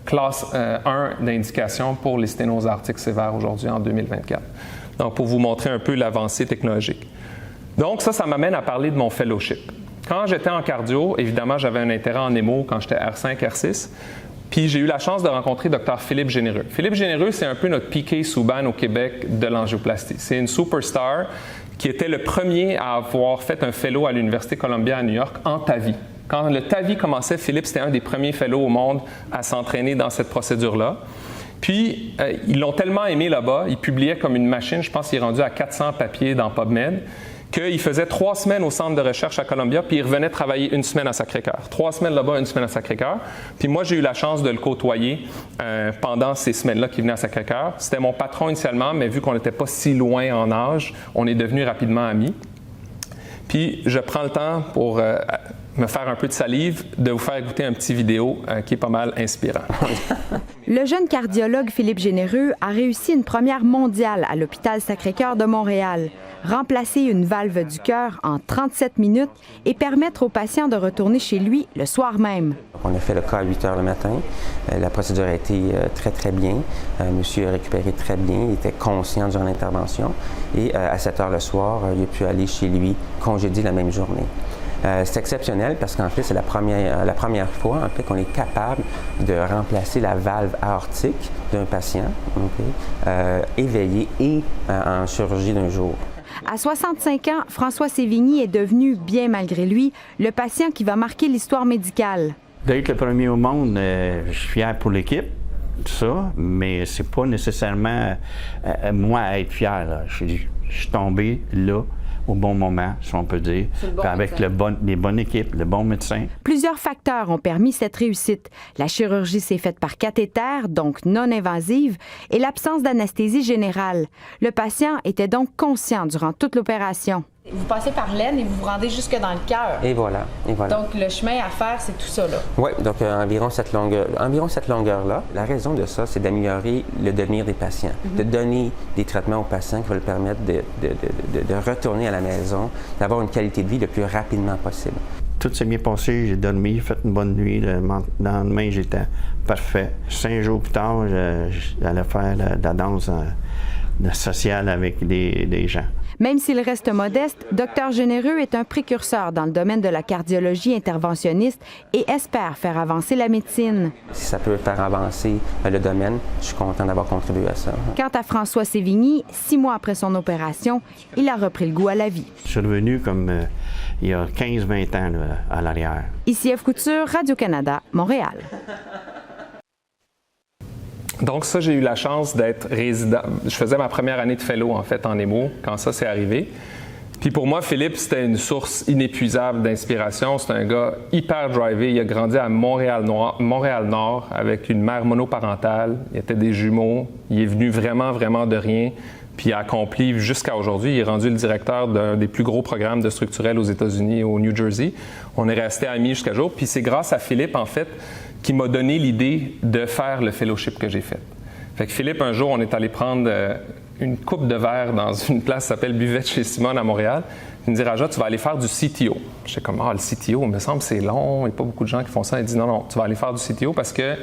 classe 1 d'indication pour les sténoses aortiques sévères aujourd'hui en 2024. Donc, pour vous montrer un peu l'avancée technologique. Donc, ça m'amène à parler de mon fellowship. Quand j'étais en cardio, évidemment, j'avais un intérêt en émo quand j'étais R5, R6. Puis, j'ai eu la chance de rencontrer Dr. Philippe Généreux. Philippe Généreux, c'est un peu notre Piquet Souban au Québec de l'angioplastie. C'est une superstar qui était le premier à avoir fait un fellow à l'Université Columbia à New York en TAVI. Quand le TAVI commençait, Philippe, c'était un des premiers fellows au monde à s'entraîner dans cette procédure-là. Puis, ils l'ont tellement aimé là-bas, il publiait comme une machine, je pense qu'il est rendu à 400 papiers dans PubMed, qu'il faisait 3 semaines au centre de recherche à Columbia, puis il revenait travailler 1 semaine à Sacré-Cœur. 3 semaines là-bas, 1 semaine à Sacré-Cœur. Puis moi, j'ai eu la chance de le côtoyer pendant ces semaines-là qu'il venait à Sacré-Cœur. C'était mon patron initialement, mais vu qu'on n'était pas si loin en âge, on est devenus rapidement amis. Puis je prends le temps pour me faire un peu de salive, de vous faire écouter un petit vidéo qui est pas mal inspirant. Le jeune cardiologue Philippe Généreux a réussi une première mondiale à l'hôpital Sacré-Cœur de Montréal. Remplacer une valve du cœur en 37 minutes et permettre au patient de retourner chez lui le soir même. On a fait le cas à 8 heures le matin. La procédure a été très, très bien. Monsieur a récupéré très bien. Il était conscient durant l'intervention. Et à 7 heures le soir, il a pu aller chez lui, congédié la même journée. C'est exceptionnel parce qu'en fait, c'est la première fois en fait, qu'on est capable de remplacer la valve aortique d'un patient éveillé et en chirurgie d'un jour. À 65 ans, François Sévigny est devenu, bien malgré lui, le patient qui va marquer l'histoire médicale. D'être le premier au monde, je suis fier pour l'équipe, tout ça, mais c'est pas nécessairement moi à être fier. Là. Je suis tombé là, au bon moment, si on peut dire, avec les bonnes équipes, le bon médecin. Plusieurs facteurs ont permis cette réussite. La chirurgie s'est faite par cathéter, donc non invasive, et l'absence d'anesthésie générale. Le patient était donc conscient durant toute l'opération. Vous passez par l'aine et vous vous rendez jusque dans le cœur. Et voilà. Donc, le chemin à faire, c'est tout ça, là. Oui, donc environ cette longueur-là. La raison de ça, c'est d'améliorer le devenir des patients, de donner des traitements aux patients qui vont leur permettre de retourner à la maison, d'avoir une qualité de vie le plus rapidement possible. Tout s'est bien passé, j'ai dormi, fait une bonne nuit. Le lendemain, j'étais parfait. 5 jours plus tard, j'allais faire la danse sociale avec des gens. Même s'il reste modeste, Dr Généreux est un précurseur dans le domaine de la cardiologie interventionniste et espère faire avancer la médecine. Si ça peut faire avancer le domaine, je suis content d'avoir contribué à ça. Quant à François Sévigny, 6 mois après son opération, il a repris le goût à la vie. Je suis revenu comme il y a 15-20 ans là, à l'arrière. Ici Ève Couture, Radio-Canada, Montréal. Donc ça, j'ai eu la chance d'être résident. Je faisais ma première année de fellow, en fait, en émo, quand ça s'est arrivé. Puis pour moi, Philippe, c'était une source inépuisable d'inspiration. C'est un gars hyper drivé. Il a grandi à Montréal-Nord avec une mère monoparentale. Il était des jumeaux. Il est venu vraiment, vraiment de rien. Puis il a accompli jusqu'à aujourd'hui. Il est rendu le directeur d'un des plus gros programmes de structurels aux États-Unis, au New Jersey. On est restés amis jusqu'à jour. Puis c'est grâce à Philippe, en fait, qui m'a donné l'idée de faire le fellowship que j'ai fait. Fait que Philippe, un jour, on est allé prendre une coupe de verre dans une place qui s'appelle Buvette chez Simone à Montréal. Il me dit, Raja, tu vas aller faire du CTO. J'étais comme, le CTO, il me semble c'est long, il n'y a pas beaucoup de gens qui font ça. Il dit, non, tu vas aller faire du CTO parce que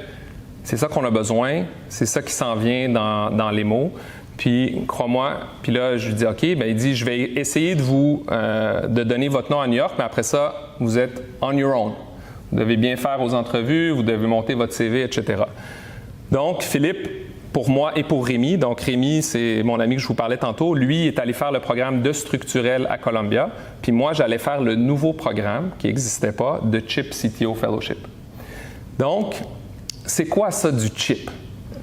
c'est ça qu'on a besoin, c'est ça qui s'en vient dans les mots. Puis, crois-moi, puis là, je lui dis, OK, bien, il dit, je vais essayer de donner votre nom à New York, mais après ça, vous êtes on your own. Vous devez bien faire aux entrevues, vous devez monter votre CV, etc. Donc, Philippe, pour moi et pour Rémi, donc Rémi, c'est mon ami que je vous parlais tantôt, lui est allé faire le programme de structurel à Columbia, puis moi, j'allais faire le nouveau programme qui n'existait pas, de CHIP CTO Fellowship. Donc, c'est quoi ça du CHIP?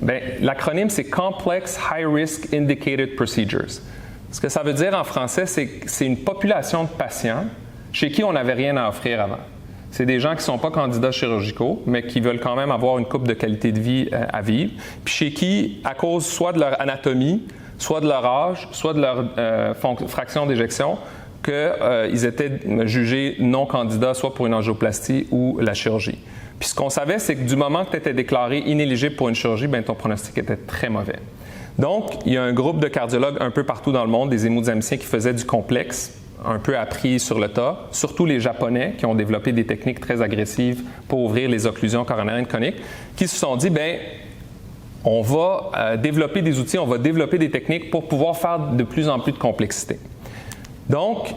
Bien, l'acronyme, c'est Complex High Risk Indicated Procedures. Ce que ça veut dire en français, c'est que c'est une population de patients chez qui on n'avait rien à offrir avant. C'est des gens qui ne sont pas candidats chirurgicaux, mais qui veulent quand même avoir une coupe de qualité de vie à vivre, puis chez qui, à cause soit de leur anatomie, soit de leur âge, soit de leur fraction d'éjection, qu'ils étaient jugés non candidats, soit pour une angioplastie ou la chirurgie. Puis ce qu'on savait, c'est que du moment que tu étais déclaré inéligible pour une chirurgie, bien, ton pronostic était très mauvais. Donc, il y a un groupe de cardiologues un peu partout dans le monde, des hémodynamiciens qui faisaient du complexe, un peu appris sur le tas, surtout les Japonais qui ont développé des techniques très agressives pour ouvrir les occlusions coronariennes chroniques, qui se sont dit, bien, on va développer des outils, on va développer des techniques pour pouvoir faire de plus en plus de complexité. Donc,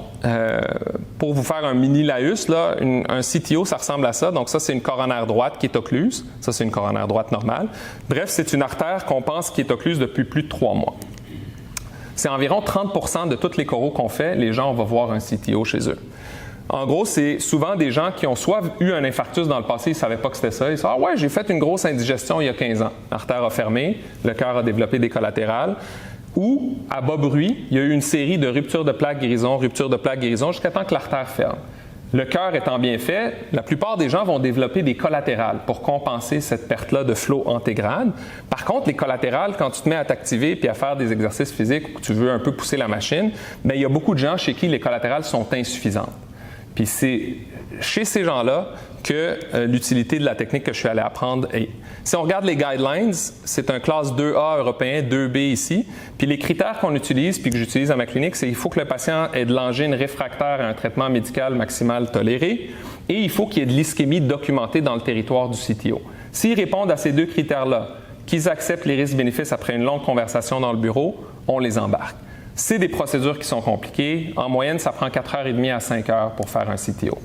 pour vous faire un mini laïus, là, un CTO, ça ressemble à ça. Donc ça, c'est une coronaire droite qui est occluse. Ça, c'est une coronaire droite normale. Bref, c'est une artère qu'on pense qui est occluse depuis plus de 3 mois. C'est environ 30% de tous les coraux qu'on fait, les gens, on va voir un CTO chez eux. En gros, c'est souvent des gens qui ont soit eu un infarctus dans le passé, ils ne savaient pas que c'était ça. Ils disent « Ah ouais, j'ai fait une grosse indigestion il y a 15 ans. L'artère a fermé, le cœur a développé des collatérales. » Ou, à bas bruit, il y a eu une série de ruptures de plaque guérison, jusqu'à temps que l'artère ferme. Le cœur étant bien fait, la plupart des gens vont développer des collatérales pour compenser cette perte-là de flot antégrade. Par contre, les collatérales, quand tu te mets à t'activer puis à faire des exercices physiques ou que tu veux un peu pousser la machine, bien, il y a beaucoup de gens chez qui les collatérales sont insuffisantes. Puis c'est chez ces gens-là que l'utilité de la technique que je suis allé apprendre est. Si on regarde les guidelines, c'est un classe 2A européen, 2B ici. Puis les critères qu'on utilise, puis que j'utilise à ma clinique, c'est qu'il faut que le patient ait de l'angine réfractaire à un traitement médical maximal toléré et il faut qu'il y ait de l'ischémie documentée dans le territoire du CTO. S'ils répondent à ces deux critères-là, qu'ils acceptent les risques-bénéfices après une longue conversation dans le bureau, on les embarque. C'est des procédures qui sont compliquées. En moyenne, ça prend 4h30 à 5h pour faire un CTO.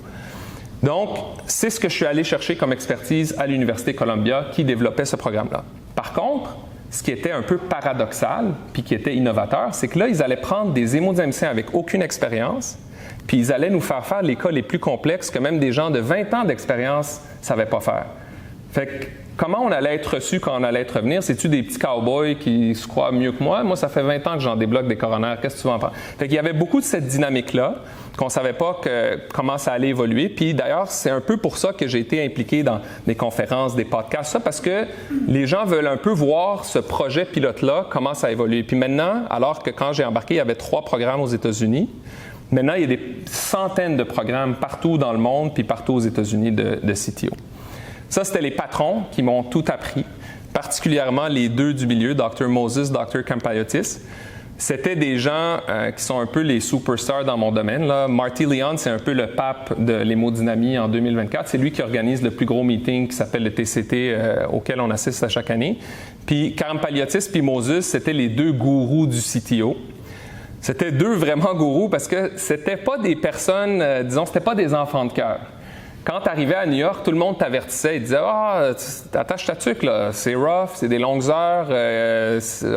Donc, c'est ce que je suis allé chercher comme expertise à l'Université Columbia qui développait ce programme-là. Par contre, ce qui était un peu paradoxal puis qui était innovateur, c'est que là, ils allaient prendre des hémodynamiciens avec aucune expérience puis ils allaient nous faire les cas les plus complexes que même des gens de 20 ans d'expérience ne savaient pas faire. Fait que, comment on allait être reçu quand on allait être revenir? C'est-tu des petits cow-boys qui se croient mieux que moi? Moi, ça fait 20 ans que j'en débloque des coronaires. Qu'est-ce que tu vas en penser? Fait qu'il y avait beaucoup de cette dynamique-là qu'on ne savait pas comment ça allait évoluer. Puis d'ailleurs, c'est un peu pour ça que j'ai été impliqué dans des conférences, des podcasts, ça, parce que les gens veulent un peu voir ce projet pilote-là, comment ça a évolué. Puis maintenant, alors que quand j'ai embarqué, il y avait 3 programmes aux États-Unis, maintenant, il y a des centaines de programmes partout dans le monde, puis partout aux États-Unis de CTO. Ça, c'était les patrons qui m'ont tout appris, particulièrement les 2 du milieu, Dr. Moses, Dr. Campaiotis. C'était des gens qui sont un peu les superstars dans mon domaine. Là. Marty Leon, c'est un peu le pape de l'hémodynamie en 2024. C'est lui qui organise le plus gros meeting qui s'appelle le TCT, auquel on assiste à chaque année. Puis Campaiotis puis Moses, c'était les 2 gourous du CTO. C'était 2 vraiment gourous parce que c'était pas des personnes, c'était pas des enfants de cœur. Quand tu arrivais à New York, tout le monde t'avertissait et disait « Ah, attache ta tuque, là, c'est rough, c'est des longues heures,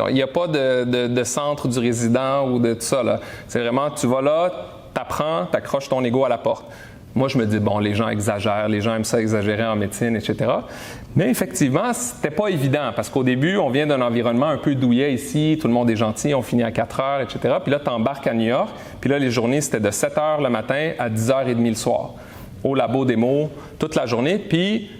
il n'y a pas de centre du résident ou de tout ça. Là. C'est vraiment, tu vas là, t'apprends, t'accroches ton ego à la porte. » Moi, je me dis, bon, les gens exagèrent, les gens aiment ça exagérer en médecine, etc. Mais effectivement, c'était pas évident parce qu'au début, on vient d'un environnement un peu douillet ici, tout le monde est gentil, on finit à 4 heures, etc. Puis là, tu embarques à New York, puis là, les journées, c'était de 7 heures le matin à 10h30 le soir. Au labo démo toute la journée, puis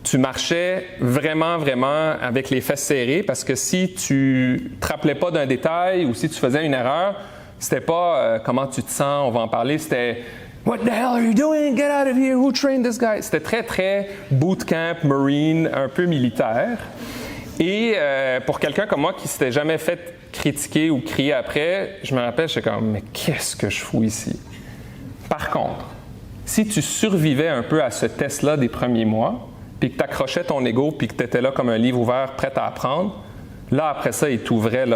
tu marchais vraiment, vraiment avec les fesses serrées parce que si tu te rappelais pas d'un détail ou si tu faisais une erreur, c'était pas comment tu te sens, on va en parler, c'était « What the hell are you doing? Get out of here! Who trained this guy? » C'était très, très bootcamp, marine, un peu militaire. Et pour quelqu'un comme moi qui s'était jamais fait critiquer ou crier après, je me rappelle, j'étais comme « Mais qu'est-ce que je fous ici? » Par contre, si tu survivais un peu à ce test-là des premiers mois, puis que tu accrochais ton ego, puis que tu étais là comme un livre ouvert, prêt à apprendre, là, après ça, ils t'ouvraient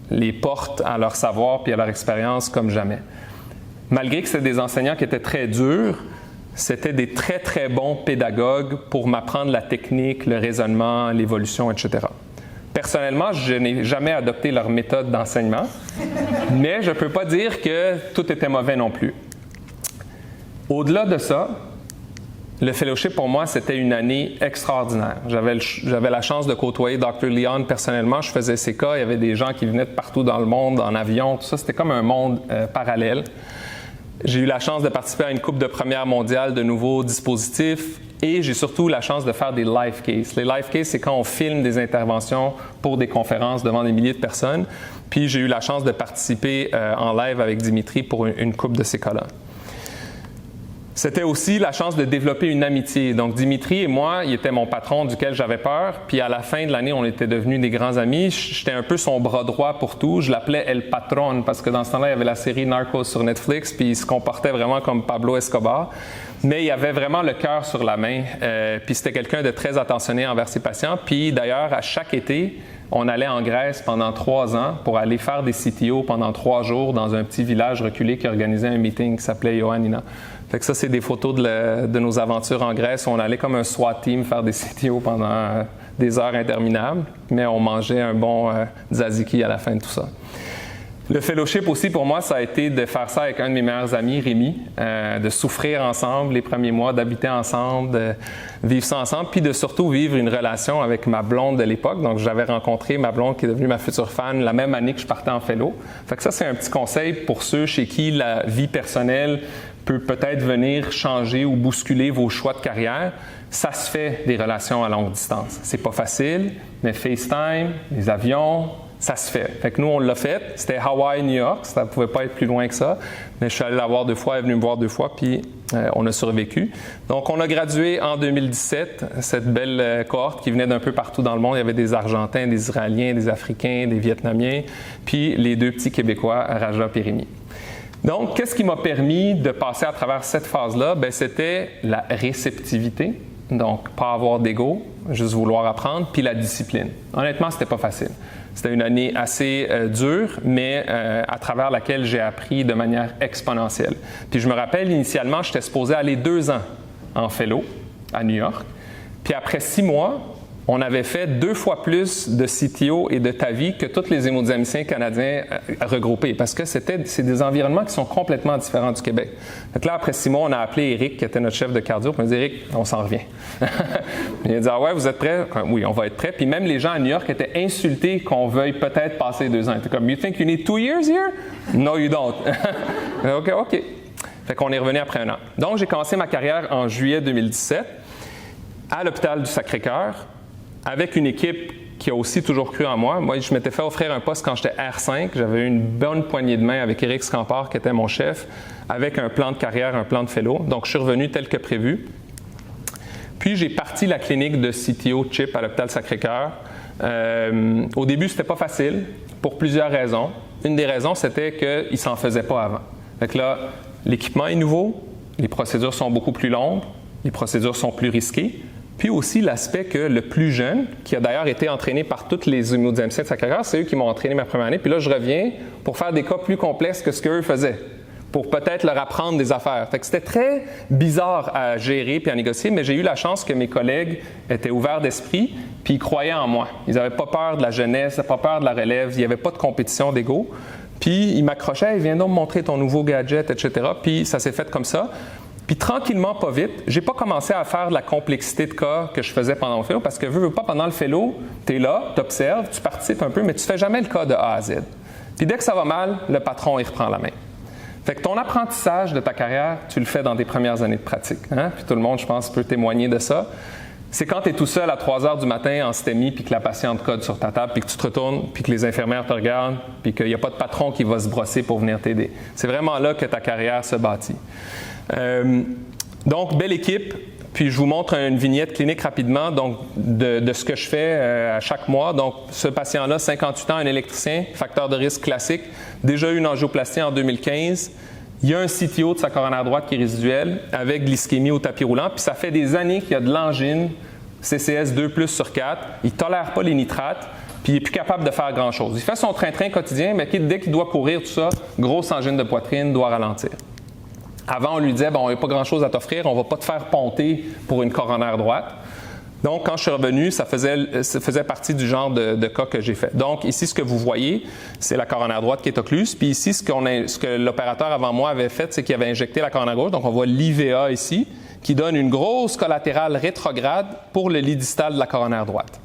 les portes à leur savoir puis à leur expérience comme jamais. Malgré que c'était des enseignants qui étaient très durs, c'était des très, très bons pédagogues pour m'apprendre la technique, le raisonnement, l'évolution, etc. Personnellement, je n'ai jamais adopté leur méthode d'enseignement, mais je ne peux pas dire que tout était mauvais non plus. Au-delà de ça, le fellowship pour moi, c'était une année extraordinaire. J'avais la chance de côtoyer Dr. Leon personnellement. Je faisais ses cas. Il y avait des gens qui venaient de partout dans le monde, en avion, tout ça. C'était comme un monde parallèle. J'ai eu la chance de participer à une coupe de première mondiale de nouveaux dispositifs et j'ai surtout la chance de faire des live cases. Les live cases, c'est quand on filme des interventions pour des conférences devant des milliers de personnes. Puis j'ai eu la chance de participer en live avec Dimitri pour une coupe de ces cas-là. C'était aussi la chance de développer une amitié. Donc, Dimitri et moi, il était mon patron duquel j'avais peur. Puis à la fin de l'année, on était devenus des grands amis. J'étais un peu son bras droit pour tout. Je l'appelais El Patron parce que dans ce temps-là, il y avait la série Narcos sur Netflix. Puis il se comportait vraiment comme Pablo Escobar. Mais il avait vraiment le cœur sur la main. Puis c'était quelqu'un de très attentionné envers ses patients. Puis d'ailleurs, à chaque été, on allait en Grèce pendant 3 ans pour aller faire des CTO pendant 3 jours dans un petit village reculé qui organisait un meeting qui s'appelait Ioannina. Fait que ça, c'est des photos de nos aventures en Grèce où on allait comme un SWAT team faire des CTO pendant des heures interminables, mais on mangeait un bon tzatziki à la fin de tout ça. Le fellowship aussi, pour moi, ça a été de faire ça avec un de mes meilleurs amis, Rémi, de souffrir ensemble les premiers mois, d'habiter ensemble, de vivre ça ensemble, puis de surtout vivre une relation avec ma blonde de l'époque. Donc, j'avais rencontré ma blonde qui est devenue ma future femme la même année que je partais en fellow. Fait que ça, c'est un petit conseil pour ceux chez qui la vie personnelle peut peut-être venir changer ou bousculer vos choix de carrière. Ça se fait des relations à longue distance. C'est pas facile, mais FaceTime, les avions, ça se fait. Fait que nous, on l'a fait. C'était Hawaï, New York. Ça ne pouvait pas être plus loin que ça. Mais je suis allé la voir 2 fois, elle est venue me voir 2 fois, puis on a survécu. Donc, on a gradué en 2017, cette belle cohorte qui venait d'un peu partout dans le monde. Il y avait des Argentins, des Israéliens, des Africains, des Vietnamiens, puis les 2 petits Québécois, Raja et Rémi. Donc, qu'est-ce qui m'a permis de passer à travers cette phase-là? Bien, c'était la réceptivité. Donc, pas avoir d'ego, juste vouloir apprendre, puis la discipline. Honnêtement, c'était pas facile. C'était une année assez dure, mais à travers laquelle j'ai appris de manière exponentielle. Puis je me rappelle, initialement, j'étais supposé aller 2 ans en fellow à New York. Puis après 6 mois, on avait fait 2 fois plus de CTO et de TAVI que tous les hémodynamiciens canadiens regroupés, parce que c'est des environnements qui sont complètement différents du Québec. Donc là, après 6 mois, on a appelé Eric, qui était notre chef de cardio, puis on a dit « Eric, on s'en revient. » Il a dit « Ah ouais, vous êtes prêts? » Oui, on va être prêts. Puis même les gens à New York étaient insultés qu'on veuille peut-être passer 2 ans. Ils étaient comme « You think you need 2 years here? » « No, you don't. » OK. Fait qu'on est revenu après 1 an. Donc, j'ai commencé ma carrière en juillet 2017 à l'hôpital du Sacré-Cœur, avec une équipe qui a aussi toujours cru en moi. Moi, je m'étais fait offrir un poste quand j'étais R5. J'avais eu une bonne poignée de main avec Éric Scampard, qui était mon chef, avec un plan de carrière, un plan de fellow. Donc, je suis revenu tel que prévu. Puis, j'ai parti la clinique de CTO CHIP à l'hôpital Sacré-Cœur. Au début, c'était pas facile, pour plusieurs raisons. Une des raisons, c'était qu'ils ne s'en faisaient pas avant. Fait que là, l'équipement est nouveau, les procédures sont beaucoup plus longues, les procédures sont plus risquées. Puis aussi l'aspect que le plus jeune, qui a d'ailleurs été entraîné par toutes les hémodynamiciens de Sacré-Cœur, c'est eux qui m'ont entraîné ma première année. Puis là, je reviens pour faire des cas plus complexes que ce qu'eux faisaient, pour peut-être leur apprendre des affaires. Fait que c'était très bizarre à gérer puis à négocier, mais j'ai eu la chance que mes collègues étaient ouverts d'esprit puis ils croyaient en moi. Ils n'avaient pas peur de la jeunesse, pas peur de la relève, il n'y avait pas de compétition d'ego. Puis ils m'accrochaient, ils viennent donc me montrer ton nouveau gadget, etc. Puis ça s'est fait comme ça. Puis tranquillement, pas vite, j'ai pas commencé à faire de la complexité de cas que je faisais pendant le fellow, parce que veux pas, pendant le fellow, tu es là, tu observes, tu participes un peu, mais tu fais jamais le cas de A à Z. Puis dès que ça va mal, le patron, il reprend la main. Fait que ton apprentissage de ta carrière, tu le fais dans tes premières années de pratique. Hein? Puis tout le monde, je pense, peut témoigner de ça. C'est quand tu es tout seul à 3 heures du matin en STEMI, puis que la patiente code sur ta table, puis que tu te retournes, puis que les infirmières te regardent, puis qu'il n'y a pas de patron qui va se brosser pour venir t'aider. C'est vraiment là que ta carrière se bâtit. Donc, belle équipe. Puis, je vous montre une vignette clinique rapidement donc, de ce que je fais à chaque mois. Donc, ce patient-là, 58 ans, un électricien, facteur de risque classique, déjà eu une angioplastie en 2015. Il y a un CTO de sa coronaire droite qui est résiduel avec de l'ischémie au tapis roulant. Puis, ça fait des années qu'il y a de l'angine, CCS 2+/4. Il ne tolère pas les nitrates. Puis, il n'est plus capable de faire grand-chose. Il fait son train-train quotidien, mais dès qu'il doit courir, tout ça, grosse angine de poitrine, doit ralentir. Avant, on lui disait, bon, on n'a pas grand-chose à t'offrir, on ne va pas te faire ponter pour une coronaire droite. Donc, quand je suis revenu, ça faisait partie du genre de cas que j'ai fait. Donc, ici, ce que vous voyez, c'est la coronaire droite qui est occluse. Puis ici, ce que l'opérateur avant moi avait fait, c'est qu'il avait injecté la coronaire gauche. Donc, on voit l'IVA ici, qui donne une grosse collatérale rétrograde pour le lit distal de la coronaire droite.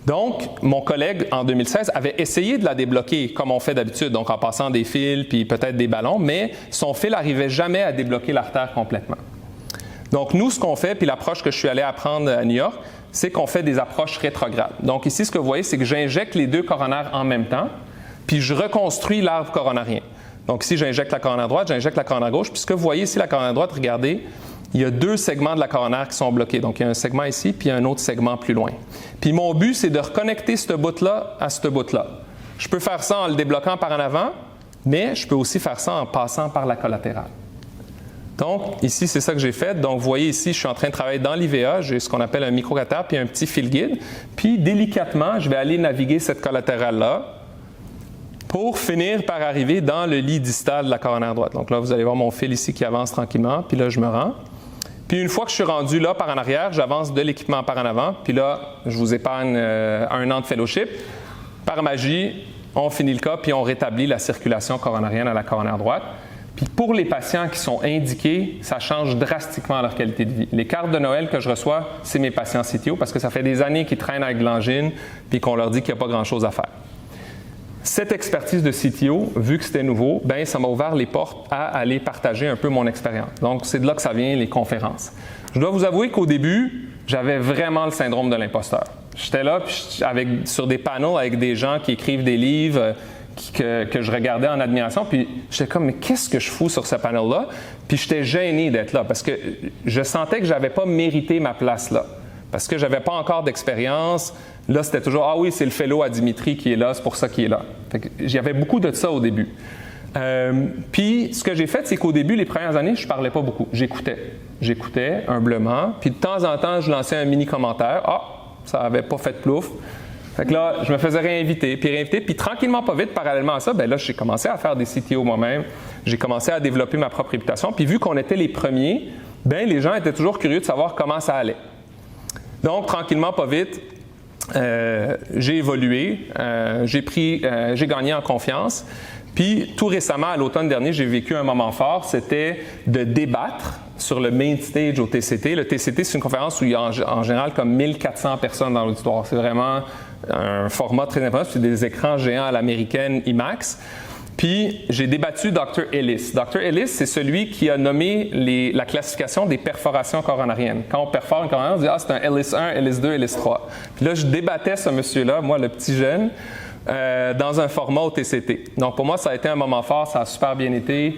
Donc, mon collègue, en 2016, avait essayé de la débloquer comme on fait d'habitude, donc en passant des fils puis peut-être des ballons, mais son fil n'arrivait jamais à débloquer l'artère complètement. Donc, nous, ce qu'on fait, puis l'approche que je suis allé apprendre à New York, c'est qu'on fait des approches rétrogrades. Donc, ici, ce que vous voyez, c'est que j'injecte les 2 coronaires en même temps, puis je reconstruis l'arbre coronarien. Donc, ici, j'injecte la coronaire droite, j'injecte la coronaire gauche, puis ce que vous voyez ici, la coronaire droite, regardez, il y a 2 segments de la coronaire qui sont bloqués. Donc, il y a un segment ici, puis un autre segment plus loin. Puis mon but, c'est de reconnecter ce bout-là à ce bout-là. Je peux faire ça en le débloquant par en avant, mais je peux aussi faire ça en passant par la collatérale. Donc, ici, c'est ça que j'ai fait. Donc, vous voyez ici, je suis en train de travailler dans l'IVA. J'ai ce qu'on appelle un micro-cathère, puis un petit fil guide. Puis, délicatement, je vais aller naviguer cette collatérale-là pour finir par arriver dans le lit distal de la coronaire droite. Donc là, vous allez voir mon fil ici qui avance tranquillement, puis là, je me rends. Puis une fois que je suis rendu là par en arrière, j'avance de l'équipement par en avant. Puis là, je vous épargne 1 an de fellowship. Par magie, on finit le cas, puis on rétablit la circulation coronarienne à la coronaire droite. Puis pour les patients qui sont indiqués, ça change drastiquement leur qualité de vie. Les cartes de Noël que je reçois, c'est mes patients CTO, parce que ça fait des années qu'ils traînent avec de l'angine, puis qu'on leur dit qu'il n'y a pas grand-chose à faire. Cette expertise de CTO, vu que c'était nouveau, bien, ça m'a ouvert les portes à aller partager un peu mon expérience. Donc, c'est de là que ça vient, les conférences. Je dois vous avouer qu'au début, j'avais vraiment le syndrome de l'imposteur. J'étais là puis sur des panneaux avec des gens qui écrivent des livres que je regardais en admiration. Puis j'étais comme, mais qu'est-ce que je fous sur ce panel-là? Puis j'étais gêné d'être là parce que je sentais que je n'avais pas mérité ma place là. Parce que je n'avais pas encore d'expérience. Là, c'était toujours, ah oui, c'est le fellow à Dimitri qui est là, c'est pour ça qu'il est là. Fait que j'avais beaucoup de ça au début. Puis, ce que j'ai fait, c'est qu'au début, les premières années, je ne parlais pas beaucoup. J'écoutais humblement. Puis, de temps en temps, je lançais un mini-commentaire. Ah, ça n'avait pas fait plouf. Fait que là, je me faisais réinviter. Puis tranquillement, pas vite, parallèlement à ça, bien là, j'ai commencé à faire des CTO moi-même. J'ai commencé à développer ma propre réputation. Puis, vu qu'on était les premiers, bien, les gens étaient toujours curieux de savoir comment ça allait. Donc, tranquillement, pas vite, j'ai évolué. J'ai gagné en confiance. Puis, tout récemment, à l'automne dernier, j'ai vécu un moment fort, c'était de débattre sur le main stage au TCT. Le TCT, c'est une conférence où il y a en général comme 1400 personnes dans l'auditoire. C'est vraiment un format très important. C'est des écrans géants à l'américaine IMAX. Puis, j'ai débattu Dr. Ellis. Dr. Ellis, c'est celui qui a nommé la classification des perforations coronariennes. Quand on perfore une coronarienne, on dit « Ah, c'est un Ellis 1, Ellis 2, Ellis 3 ». Puis là, je débattais ce monsieur-là, moi, le petit jeune, dans un format au TCT. Donc, pour moi, ça a été un moment fort, ça a super bien été,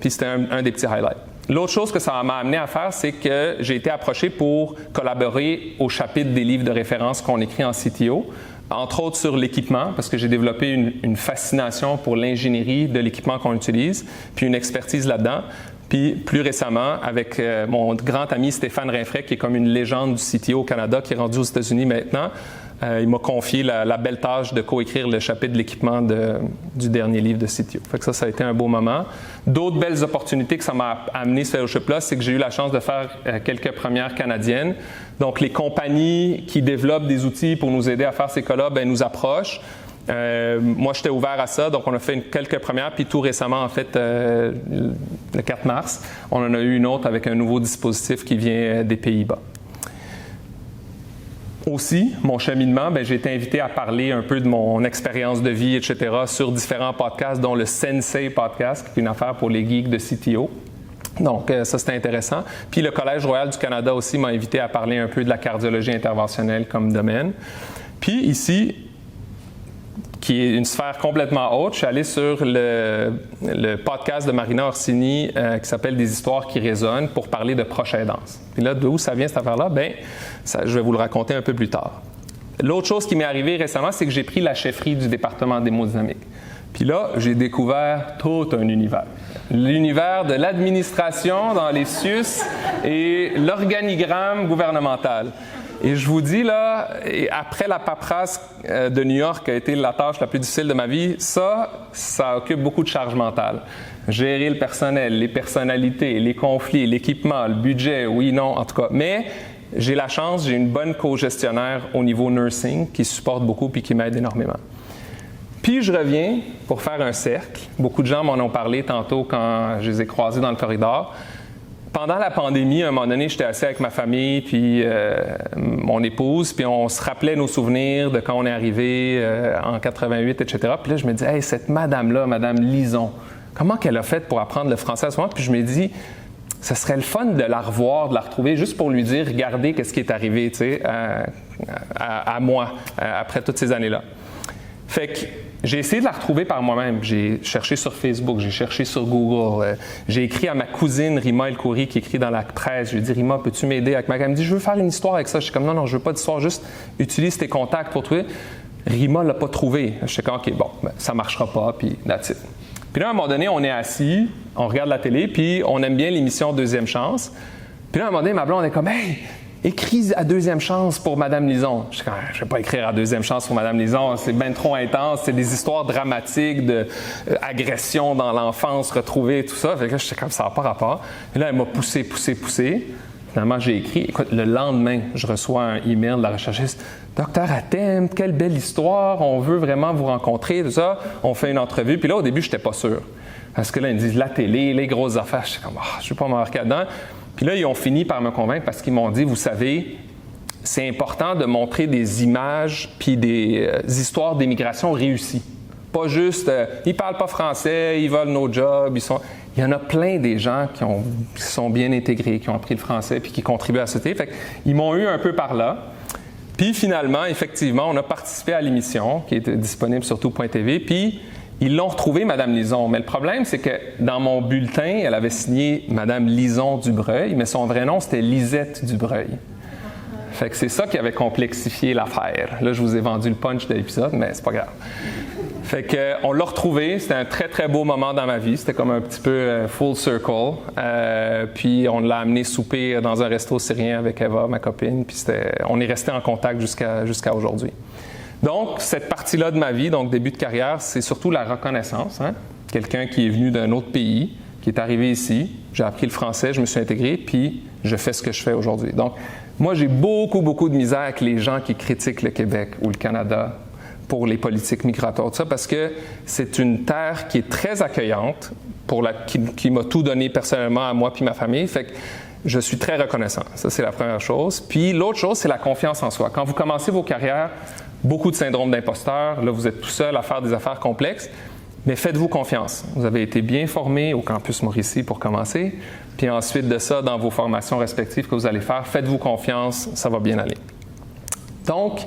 puis c'était un des petits highlights. L'autre chose que ça m'a amené à faire, c'est que j'ai été approché pour collaborer au chapitre des livres de référence qu'on écrit en CTO, entre autres sur l'équipement, parce que j'ai développé une fascination pour l'ingénierie de l'équipement qu'on utilise, puis une expertise là-dedans. Puis plus récemment, avec mon grand ami Stéphane Rinfret, qui est comme une légende du CTO au Canada, qui est rendu aux États-Unis maintenant, il m'a confié la belle tâche de coécrire le chapitre de l'équipement du dernier livre de CTO. Fait que ça a été un beau moment. D'autres belles opportunités que ça m'a amené ce fellowship-là, c'est que j'ai eu la chance de faire quelques premières canadiennes. Donc, les compagnies qui développent des outils pour nous aider à faire ces cas-là, bien, nous approchent. Moi, j'étais ouvert à ça, donc on a fait quelques premières, puis tout récemment, en fait, le 4 mars, on en a eu une autre avec un nouveau dispositif qui vient des Pays-Bas. Aussi, mon cheminement, bien, j'ai été invité à parler un peu de mon expérience de vie, etc., sur différents podcasts, dont le Sensei Podcast, qui est une affaire pour les geeks de CTO. Donc, ça, c'était intéressant. Puis, le Collège royal du Canada aussi m'a invité à parler un peu de la cardiologie interventionnelle comme domaine. Puis, ici, qui est une sphère complètement autre, je suis allé sur le podcast de Marina Orsini qui s'appelle « Des histoires qui résonnent » pour parler de proche aidance. Puis là, d'où ça vient cette affaire-là? Bien, je vais vous le raconter un peu plus tard. L'autre chose qui m'est arrivée récemment, c'est que j'ai pris la chefferie du département d'hémodynamique. Puis là, j'ai découvert tout un univers. L'univers de l'administration dans les CIUS et l'organigramme gouvernemental. Et je vous dis, là, après la paperasse de New York qui a été la tâche la plus difficile de ma vie, ça occupe beaucoup de charge mentale. Gérer le personnel, les personnalités, les conflits, l'équipement, le budget, oui, non, en tout cas. Mais j'ai la chance, j'ai une bonne co-gestionnaire au niveau nursing qui supporte beaucoup puis qui m'aide énormément. Puis je reviens pour faire un cercle. Beaucoup de gens m'en ont parlé tantôt quand je les ai croisés dans le corridor. Pendant la pandémie, à un moment donné, j'étais assis avec ma famille, puis mon épouse, puis on se rappelait nos souvenirs de quand on est arrivé en 88, etc. Puis là, je me dis, hey, cette madame-là, Madame Lison, comment qu'elle a fait pour apprendre le français à ce moment? Puis je me dis, ce serait le fun de la revoir, de la retrouver, juste pour lui dire, regardez qu'est-ce qui est arrivé, tu sais, à moi, après toutes ces années-là. Fait que j'ai essayé de la retrouver par moi-même. J'ai cherché sur Facebook, j'ai cherché sur Google. J'ai écrit à ma cousine Rima El-Khoury qui écrit dans la presse. Je lui ai dit, Rima, peux-tu m'aider avec ma... Elle me dit, je veux faire une histoire avec ça. Je suis comme, non, je veux pas d'histoire, juste utilise tes contacts pour trouver. Rima l'a pas trouvé. Je suis comme, OK, bon, ben, ça marchera pas, puis that's it. Puis là, à un moment donné, on est assis, on regarde la télé, puis on aime bien l'émission Deuxième Chance. Puis là, à un moment donné, ma blonde est comme, hey, écris à Deuxième Chance pour Madame Lison. Je ne vais pas écrire à Deuxième Chance pour Madame Lison, c'est bien trop intense, c'est des histoires dramatiques d'agression dans l'enfance retrouvée, tout ça. Fait que là, j'étais comme ça n'a pas rapport. Et là, elle m'a poussé. Finalement, j'ai écrit. Écoute, le lendemain, je reçois un email de la recherchiste. Docteur Atem, quelle belle histoire, on veut vraiment vous rencontrer, tout ça. On fait une entrevue. Puis là, au début, je n'étais pas sûr. Parce que là, ils me disent la télé, les grosses affaires. J'étais comme, je ne vais pas m'embarquer là-dedans. Puis là, ils ont fini par me convaincre parce qu'ils m'ont dit, vous savez, c'est important de montrer des images puis des histoires d'immigration réussies. Pas juste, ils parlent pas français, ils veulent nos jobs, il y en a plein des gens qui sont bien intégrés, qui ont appris le français puis qui contribuent à la société. Fait qu'ils m'ont eu un peu par là. Puis finalement, effectivement, on a participé à l'émission qui était disponible sur tout.tv, puis ils l'ont retrouvée, Mme Lison. Mais le problème, c'est que dans mon bulletin, elle avait signé Mme Lison Dubreuil, mais son vrai nom, c'était Lisette Dubreuil. Fait que c'est ça qui avait complexifié l'affaire. Là, je vous ai vendu le punch de l'épisode, mais c'est pas grave. Fait que on l'a retrouvé. C'était un très, très beau moment dans ma vie. C'était comme un petit peu full circle. Puis on l'a amené souper dans un resto syrien avec Eva, ma copine. Puis on est resté en contact jusqu'à aujourd'hui. Donc, cette partie-là de ma vie, donc début de carrière, c'est surtout la reconnaissance. Hein? Quelqu'un qui est venu d'un autre pays, qui est arrivé ici. J'ai appris le français, je me suis intégré, puis je fais ce que je fais aujourd'hui. Donc, moi, j'ai beaucoup de misère avec les gens qui critiquent le Québec ou le Canada pour les politiques migratoires, tout ça, parce que c'est une terre qui est très accueillante, qui m'a tout donné personnellement à moi puis ma famille. Fait que je suis très reconnaissant. Ça, c'est la première chose. Puis l'autre chose, c'est la confiance en soi. Quand vous commencez vos carrières, beaucoup de syndrome d'imposteur. Là, vous êtes tout seul à faire des affaires complexes. Mais faites-vous confiance. Vous avez été bien formé au campus Mauricie pour commencer. Puis ensuite de ça, dans vos formations respectives que vous allez faire, faites-vous confiance, ça va bien aller. Donc,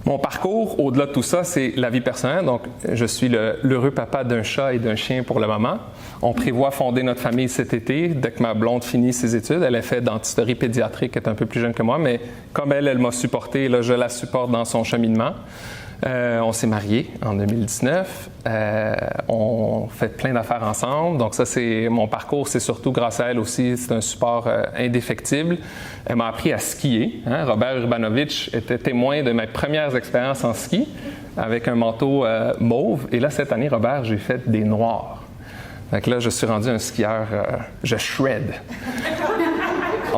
mon parcours, au-delà de tout ça, c'est la vie personnelle. Donc, je suis l'heureux papa d'un chat et d'un chien pour le moment. On prévoit fonder notre famille cet été, dès que ma blonde finit ses études. Elle a fait dentisterie pédiatrique, elle est un peu plus jeune que moi, mais comme elle m'a supporté, là, je la supporte dans son cheminement. On s'est mariés en 2019. On fait plein d'affaires ensemble. Donc ça, c'est mon parcours, c'est surtout grâce à elle aussi. C'est un support indéfectible. Elle m'a appris à skier. Hein? Robert Urbanovic était témoin de mes premières expériences en ski avec un manteau mauve. Et là, cette année, Robert, j'ai fait des noirs. Donc là, je suis rendu un skieur, je shred.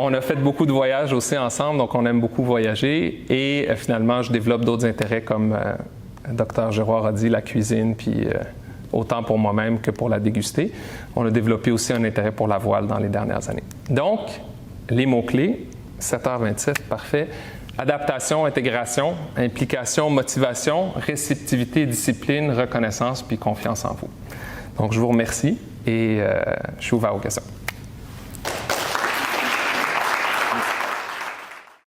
On a fait beaucoup de voyages aussi ensemble, donc on aime beaucoup voyager. Et finalement, je développe d'autres intérêts comme Dr. Giroir a dit, la cuisine, puis autant pour moi-même que pour la déguster. On a développé aussi un intérêt pour la voile dans les dernières années. Donc, les mots-clés, 7h27, parfait. Adaptation, intégration, implication, motivation, réceptivité, discipline, reconnaissance, puis confiance en vous. Donc, je vous remercie et je suis ouvert aux questions.